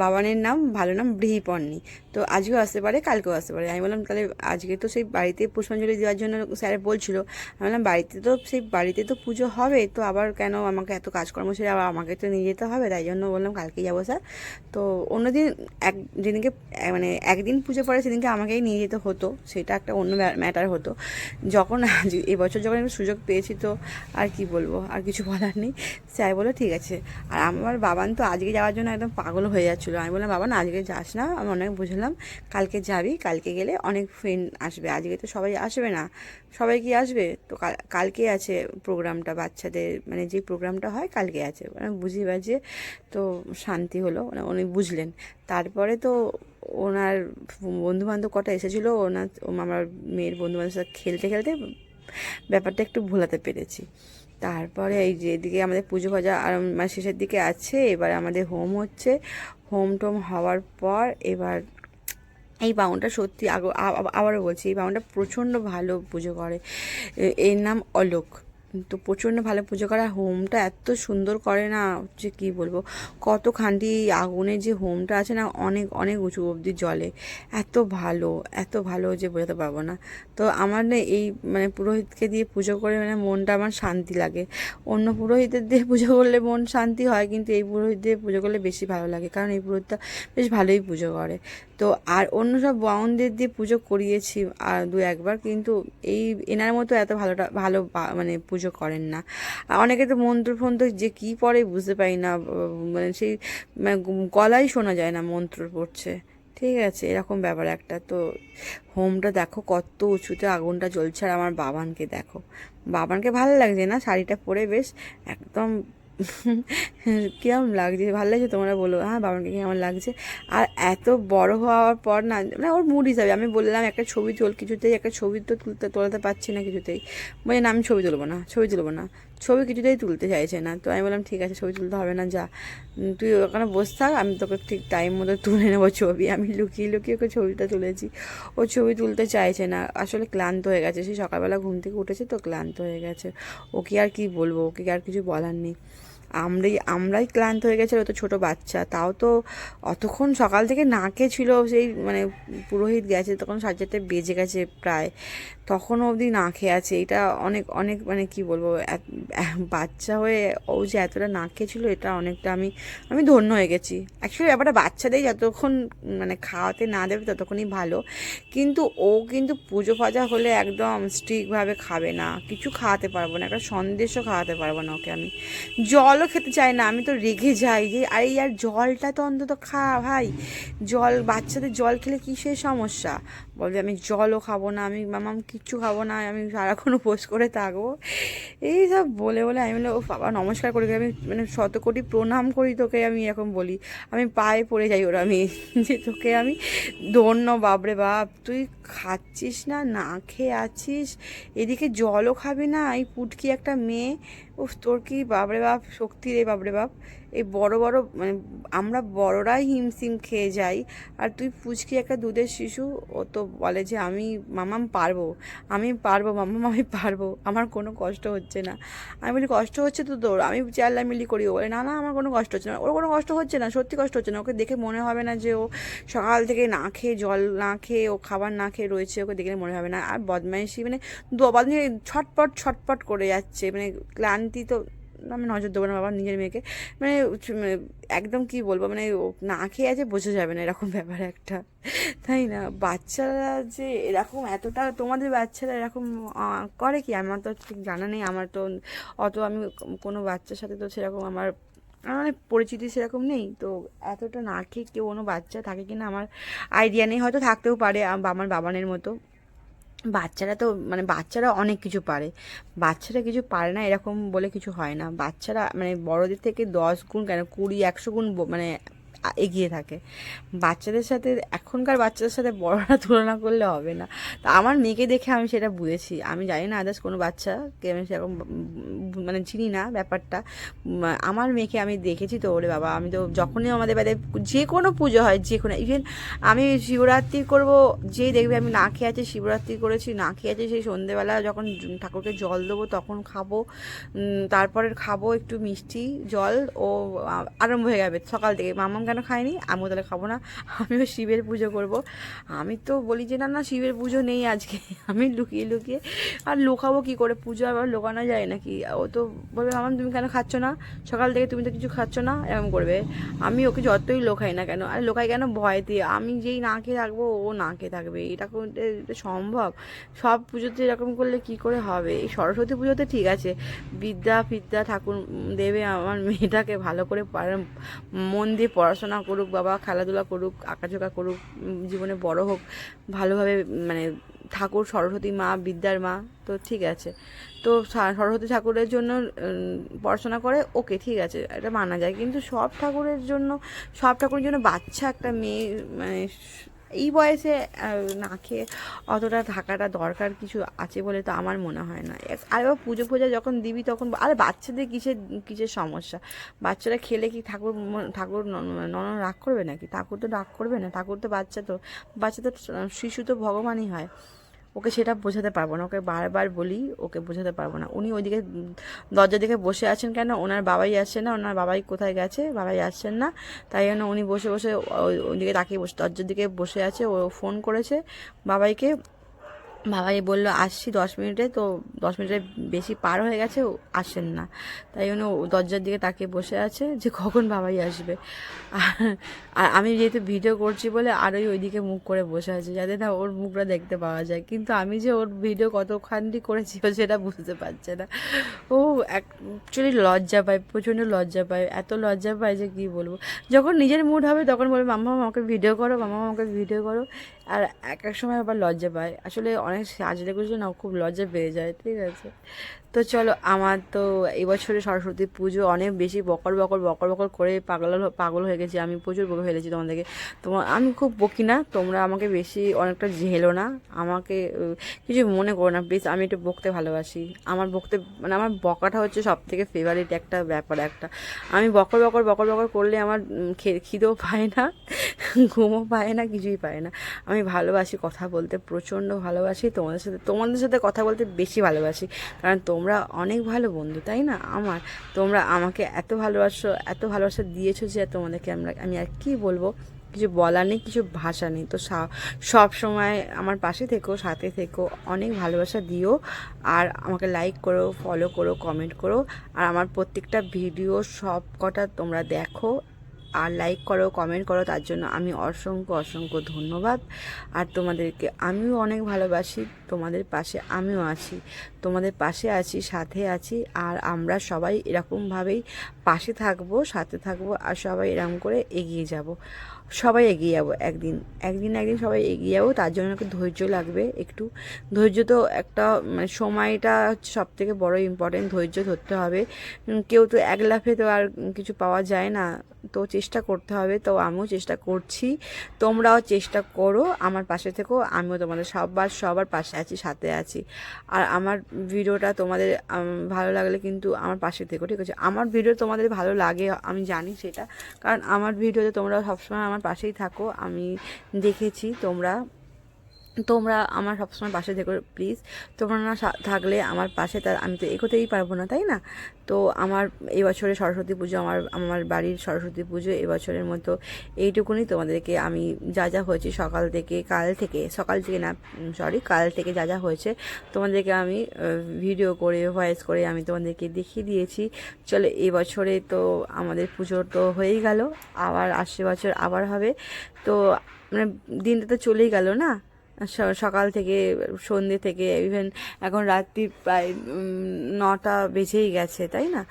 S1: বাবানের নাম ভালো নাম বিহিপর্ণি, তো আজকেও আসতে পারে, কালকেও আসতে পারে। আমি বললাম তাহলে আজকে তো সেই বাড়িতে পুষ্পাঞ্জলি দেওয়ার জন্য স্যার বলছিল। আমি বললাম বাড়িতে তো পুজো হবে, তো আবার কেন আমাকে এত কাজকর্ম সেরে আবার আমাকে তো নিয়ে যেতে হবে, তাই জন্য বললাম কালকেই যাবো স্যার। তো অন্যদিন যেদিনকে মানে একদিন পুজো পড়ে সেদিনকে আমাকেই নিয়ে যেতে হতো, সেটা একটা অন্য ম্যাটার হতো। যখন এবছর যখন আমি সুযোগ পেয়েছি, তো আর কি বলবো, আর কিছু বলার নেই। স্যার বললো ঠিক আছে। আর আমার বাবান তো আজকে যাওয়ার জন্য একদম পাগল হয়ে যাচ্ছিলো। আমি বললাম বাবা না, আজকে যাস না, আমি অনেক বুঝলাম, কালকে যাবি, কালকে গেলে অনেক ফ্রেন্ড আসবে, আজকে তো সবাই আসবে না। সবাই কি আসবে, তো কালকে আছে প্রোগ্রামটা বাচ্চাদের, মানে যে প্রোগ্রামটা হয় কালকে আছে। মানে বুঝিয়ে বাজিয়ে তো শান্তি হলো, মানে উনি বুঝলেন। তারপরে তো ওনার বন্ধুবান্ধব কটা এসেছিলো, আমার মেয়ের বন্ধুবান্ধবের সাথে খেলতে খেলতে ব্যাপারটা একটু ভোলাতে পেরেছি। তারপরে এই যে এদিকে আমাদের পুজো ভাজা আর মানে শেষের দিকে আছে, এবার আমাদের হোম হচ্ছে। হোম টোম হওয়ার পর এবার এই বাউনটা সত্যি আবারও বলছি, এই বাউনটা প্রচণ্ড ভালো পুজো করে। এর নাম অলোক, তো প্রচণ্ড ভালো পুজো করে। আর হোমটা এত সুন্দর করে না, যে কী বলবো, কতখানি আগুনের যে হোমটা আছে না, অনেক অনেক উঁচু অবধি জ্বলে, এত ভালো যে বোঝাতে পারবো না। তো আমার না এই মানে পুরোহিতকে দিয়ে পুজো করে মানে মনটা আমার শান্তি লাগে। অন্য পুরোহিতের দিয়ে পুজো করলে মন শান্তি হয়, কিন্তু এই পুরোহিত দিয়ে পুজো করলে বেশি ভালো লাগে, কারণ এই পুরোহিতটা বেশ ভালোই পুজো করে। তো আর অন্য সব বাউনদের দিয়ে পুজো করিয়েছি আর দু একবার, কিন্তু এই এনার মতো এত ভালো মানে পুজো করেন না। আর অনেকে তো মন্ত্র ফন্ত্র যে কী পড়ে বুঝতে পারি না, মানে সেই মানে গলাই শোনা যায় না মন্ত্র পড়ছে। ঠিক আছে, এরকম ব্যাপার একটা। তো হোমটা দেখো কত উঁচুতে আগুনটা জ্বলছে, আর আমার বাবানকে দেখো, বাবানকে ভালো লাগছে না শাড়িটা পরে, বেশ একদম কেমন লাগছে, ভালো লাগছে তোমরা বলো, হ্যাঁ বাবানকে কেমন লাগছে। আর এত বড় হওয়ার পর না, মানে ওর মুড হিসাবে আমি বললাম একটা ছবি কিছুতেই একটা ছবি তো তোলাতে পারছি না কিছুতেই, বলে না আমি ছবি তুলবো না, ছবি কিছুতেই তুলতে চাইছে না। তো আমি বললাম ঠিক আছে, ছবি তুলতে হবে না, যা তুই ওখানে বসে থাক, আমি তোকে ঠিক টাইম মতো তুলে নেবো ছবি। আমি লুকিয়ে লুকিয়ে ওকে ছবিটা তুলেছি, ও ছবি তুলতে চাইছে না, আসলে ক্লান্ত হয়ে গেছে, সেই সকালবেলা ঘুম থেকে উঠেছে তো ক্লান্ত হয়ে গেছে। ওকে আর কি বলবো, ওকে আর কিছু বলার নেই। আমরাই ক্লান্ত হয়ে গেছিলো, তো ছোটো বাচ্চা, তাও তো অতক্ষণ সকাল থেকে না খেয়েছিল, সেই মানে পুরোহিত গেছে তখন 4:30 বেজে গেছে প্রায়, তখনও অবধি না খেয়ে আছে। এটা অনেক অনেক মানে কি বলবো, বাচ্চা হয়ে ও যে এতটা না খেয়েছিল, এটা অনেকটা আমি ধন্য হয়ে গেছি। অ্যাকচুয়ালি ব্যাপারটা বাচ্চাদের যতক্ষণ মানে খাওয়াতে না দেবে ততক্ষণই ভালো, কিন্তু ও কিন্তু পুজো ফাজা হলে একদম স্ট্রিক্টভাবে খাবে না, কিছু খাওয়াতে পারবো না, একটা সন্দেশও খাওয়াতে পারবো না ওকে আমি। জলও খেতে চায় না, আমি তো রেগে যাই যে আরে ইয়ার জলটা তো অন্তত খা ভাই, বাচ্চাদের জল খেলে কিসের সমস্যা, বলবে আমি জলও খাবো না, আমি মামাম কিচ্ছু খাবো না, আমি সারাক্ষণ উপোস করে থাকবো, এই সব বলে বলে আমি বলে ও বাবা নমস্কার করি, আমি মানে 100 কোটি প্রণাম করি তোকে, আমি এরকম বলি, আমি পায়ে পড়ে যাই ওরা, আমি যে তোকে আমি ধন্য বাপরে বাপ, তুই খাচ্ছিস না, না খেয়ে আছিস, এদিকে জলও খাবি না, এই পুটকি একটা মেয়ে, উফ তোর কি বাপরে বাপ শক্তি রে বাপরে বাপ। এই বড় বড় মানে আমরা বড়রাই হিমশিম খেয়ে যাই, আর তুই পুচকি একটা দুধের শিশু, ও তো বলে যে মামাম পারবো, মামাম আমি পারবো, আমার কোনো কষ্ট হচ্ছে না। আমি বলি কষ্ট হচ্ছে তো তোর, আমি চেল্লামিল্লি করি, ও বলে না না আমার কোনো কষ্ট হচ্ছে না, ওর কোনো কষ্ট হচ্ছে না, সত্যি কষ্ট হচ্ছে না, ওকে দেখে মনে হবে না যে ও সকাল থেকে না খেয়ে জল না খেয়ে ও খাবার না খেয়ে রয়েছে, ওকে দেখে মনে হবে না। আর বদমাইশি মানে ছটপট ছটপট করে যাচ্ছে, মানে ক্লান্তি তো আমি নজর দেবো না বাবা নিজের মেয়েকে, মানে একদম কি বলবো, মানে ও না খেয়ে আছে বোঝা যাবে না, এরকম ব্যাপার একটা, তাই না? বাচ্চারা যে এরকম এতটা, তোমাদের বাচ্চারা এরকম করে কি আমার তো ঠিক জানা নেই, আমার তো অত আমি কোনো বাচ্চার সাথে তো সেরকম আমার মানে পরিচিতি সেরকম নেই, তো এতটা না খেয়ে কেউ কোনো বাচ্চা থাকে কি না আমার আইডিয়া নেই, হয়তো থাকতেও পারে আমার বাবানের মতো। বাচ্চারা তো মানে বাচ্চারা অনেক কিছু পারে, বাচ্চারা কিছু পারে না এরকম বলে কিছু হয় না, বাচ্চারা মানে বড়দের থেকে 10 গুণ কেন 20-100 গুণ মানে এগিয়ে থাকে বাচ্চাদের সাথে, এখনকার বাচ্চাদের সাথে বড়রা তুলনা করলে হবে না। তা আমার মেয়েকে দেখে আমি সেটা বুঝেছি, আমি জানি না আদার্স কোনো বাচ্চাকে আমি সেরকম মানে চিনি না ব্যাপারটা, আমার মেয়েকে আমি দেখেছি তো, ওরে বাবা আমি তো যখনই আমাদের বাড়িতে যে কোনো পুজো হয়, যে কোনো ইভেন আমি শিবরাত্রি করব, যেই দেখবে আমি না খেয়ে আছি, শিবরাত্রি করেছি না খেয়ে আছি, সেই সন্ধেবেলা যখন ঠাকুরকে জল দেবো তখন খাবো, তারপরে খাবো একটু মিষ্টি জল, ও আরম্ভ হয়ে যাবে সকাল থেকে, মামাম কেন খায়নি, আমিও তাহলে খাবো না, আমিও শিবের পুজো করব। আমি তো বলি যে না না শিবের পুজো নেই আজকে, আমি লুকিয়ে লুকিয়ে, আর লুকাবো কী করে, পুজো আবার লুকানো যায় নাকি, ও তো বলবে মামাম তুমি কেন খাচ্ছ না, সকাল থেকে তুমি তো কিছু খাচ্ছ না, এরকম করবে। আমি ওকে যতই লোকাই না কেন, আর লোকাই কেন ভয়তে, আমি যেই না খেয়ে থাকবো ও না খেয়ে থাকবে, এটা সম্ভব? সব পুজোতে এরকম করলে কি করে হবে? এই সরস্বতী পুজোতে ঠিক আছে, বিদ্যা ঠাকুর দেবে আমার মেয়েটাকে, ভালো করে মন দিয়ে পড়াশোনা করুক বাবা, খেলাধুলা করুক, আঁকাঝোঁকা করুক, জীবনে বড় হোক ভালোভাবে, মানে ঠাকুর সরস্বতী মা বিদ্যার মা, তো ঠিক আছে। তো সরস্বতী ঠাকুরের জন্য পড়াশোনা করে, ওকে ঠিক আছে, এটা মানা যায়, কিন্তু সব ঠাকুরের জন্য বাচ্চা একটা মেয়ে মানে এই বয়সে না খেয়ে অতটা থাকাটা দরকার কিছু আছে বলে তো আমার মনে হয় না। আর এবার পুজো ফুজো যখন দিবি তখন, আরে বাচ্চাদের কিসের সমস্যা, বাচ্চারা খেলে কি ঠাকুর নন রাগ করবে নাকি? ঠাকুর তো রাগ করবে না, ঠাকুর তো বাচ্চা তো শিশু তো ভগবানই হয়, ও ওকে সেটা বোঝাতে পারবো না, ওকে বারবার বলি, ওকে বোঝাতে পারবো না। উনি ওইদিকে দরজার দিকে বসে আছেন কেন, ওনার বাবাই আসছে না, ওনার বাবাই কোথায় গেছে, বাবাই আসছেন না, তাই জন্য উনি বসে বসে ওইদিকে তাকিয়ে বসে দরজার দিকে বসে আছে। ও ফোন করেছে বাবাইকে, বাবাই বললো আসছি 10 মিনিটে, তো 10 মিনিটের বেশি পার হয়ে গেছে, ও আসেন না, তাই জন্য ও দরজার দিকে তাকিয়ে বসে আছে যে কখন বাবাই আসবে। আর আমি যেহেতু ভিডিও করছি বলে আরোই ওইদিকে মুখ করে বসে আছে যাতে না ওর মুখটা দেখতে পাওয়া যায়, কিন্তু আমি যে ওর ভিডিও কতখানি করেছি ও সেটা বুঝতে পারছে না। ও অ্যাকচুয়ালি লজ্জা পায়, প্রচণ্ড লজ্জা পায়, এত লজ্জা পায় যে কী বলবো। যখন নিজের মুড হবে তখন বলবে মাম্মা আমাকে ভিডিও করো, মাম্মা আমাকে ভিডিও করো। আর এক এক সময় আবার লজ্জা পায়, আসলে অনেক সাজলে গুজলে না খুব লজ্জা পেয়ে যায়, ঠিক আছে। তো চলো, আমার তো এবছরে সরস্বতী পুজো অনেক বেশি বকর বকর বকর বকর করে পাগল হয়ে গেছি, আমি প্রচুর বকে ফেলেছি তোমাদেরকে। আমি খুব বকি না, তোমরা আমাকে বেশি অনেকটা ঝেলো না, আমাকে কিছু মনে করো না প্লিজ, আমি একটু বকতে ভালোবাসি। আমার বকতে মানে আমার বকাটা হচ্ছে সব থেকে ফেভারিট একটা ব্যাপার একটা। আমি বকর বকর বকর বকর করলে আমার খিদেও পায় না, ঘুমও পায় না, কিছুই পায় না। আমি ভালোবাসি কথা বলতে, প্রচণ্ড ভালোবাসি, তোমাদের সাথে কথা বলতে বেশি ভালোবাসি, কারণ তোমরা অনেক ভালো বন্ধু, তাই না আমার। তোমরা আমাকে এত ভালোবাসা দিয়েছো যে তোমাদেরকে আমি আর কি বলবো, কিছু বলার নেই, কিছু ভাষা নেই। তো সব সময় আমার পাশে থেকো, সাথে থেকো, অনেক ভালোবাসা দিও, আর আমাকে লাইক করো, ফলো করো, কমেন্ট করো, আর আমার প্রত্যেকটা ভিডিও সব কটা তোমরা দেখো আর লাইক করো, কমেন্ট করো, তার জন্য আমি অসংখ্য অসংখ্য ধন্যবাদ। আর তোমাদেরকে আমিও অনেক ভালোবাসি, তোমাদের পাশে আমিও আছি, তোমাদের পাশে আছি, সাথে আছি, আর আমরা সবাই এরকমভাবেই পাশে থাকবো, সাথে থাকবো, আর সবাই এরকম করে এগিয়ে যাব, সবাই এগিয়ে যাবো, একদিন সবাই এগিয়ে যাবো। তার জন্য একটু ধৈর্য লাগবে, একটু ধৈর্য তো একটা মানে সময়টা হচ্ছে সব থেকে বড় ইম্পর্টেন্ট, ধৈর্য ধরতে হবে। কেউ তো এক লাফে তো আর কিছু পাওয়া যায় না, তো চেষ্টা করতে হবে। তো আমিও চেষ্টা করছি, তোমরাও চেষ্টা করো, আমার পাশে থেকো, আমিও তোমাদের সবার পাশে আছি, সাথে আছি। আর আমার ভিডিওটা তোমাদের ভালো লাগলে কিন্তু আমার পাশে থেকো, ঠিক আছে। আমার ভিডিও তোমাদের ভালো লাগে আমি জানি সেটা, কারণ আমার ভিডিওতে তোমরা সবসময় আমার পাশেই থাকো, আমি দেখেছি। তোমরা আমার সবসময় পাশে থেকো প্লিজ, তোমরা না থাকলে আমার পাশে তার আমি তো এগোতেই পারবো না, তাই না। তো আমার এবছরে সরস্বতী পুজো, আমার বাড়ির সরস্বতী পুজো এবছরের মতো এইটুকুনি। তোমাদেরকে আমি যা যা হয়েছে কাল থেকে না সরি কাল থেকে যা যা হয়েছে তোমাদেরকে আমি ভিডিও করে ভয়েস করে আমি তোমাদেরকে দেখিয়ে দিয়েছি। চলো, এবছরে তো আমাদের পুজো তো হয়েই গেল, আবার আসছে বছর আবার হবে। তো মানে দিনটা তো চলেই গেল না, সকাল থেকে সন্ধ্যে থেকে ইভেন এখন রাত্রি প্রায় 9টা বেজেই গেছে, তাই না।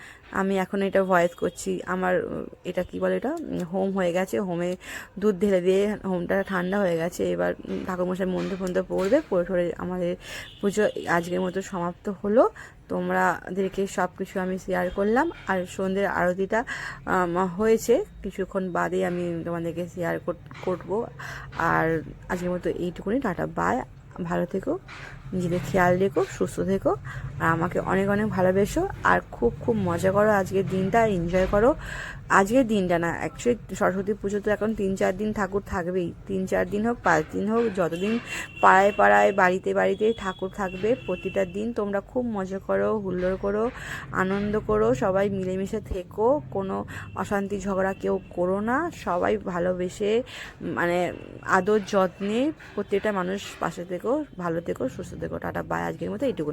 S1: আমি এখন এটা ভয়েস করছি, আমার এটা কি বলে, এটা হোম হয়ে গেছে, হোমে দুধ ঢেলে দিয়ে হোমটা ঠান্ডা হয়ে গেছে। এবার ঠাকুরমশাই মন্ত্র পড়বে, পড়ে আমাদের পুজো আজকের মতো সমাপ্ত হলো। তোমাদেরকে সব কিছু আমি শেয়ার করলাম, আর সন্ধ্যের আরতিটা হয়েছে কিছুক্ষণ বাদে আমি তোমাদেরকে শেয়ার করবো। আর আজকের মতো এইটুকুনি, টাটা বাই, ভালো থেকো, নিজেদের খেয়াল রেখো, সুস্থ থেকো, আর আমাকে অনেক অনেক ভালোবেসো, আর খুব খুব মজা করো আজকের দিনটা, এনজয় করো আজকের দিনটা। না অ্যাকচুয়ালি সরস্বতী পুজো তো এখন 3-4 দিন ঠাকুর থাকবেই, 3-4 দিন হোক, 5 দিন হোক, যতদিন পাড়ায় বাড়িতে ঠাকুর থাকবে, প্রতিটা দিন তোমরা খুব মজা করো, হুল্লোড় করো, আনন্দ করো, সবাই মিলেমিশে থেকো, কোনো অশান্তি ঝগড়া কেউ করো না, সবাই ভালোবেসে মানে আদর যত্নে প্রত্যেকটা মানুষ পাশে থেকো, ভালো থেকো, সুস্থ থেকো, টাটা বাই, আজকের মতো এইটুকু।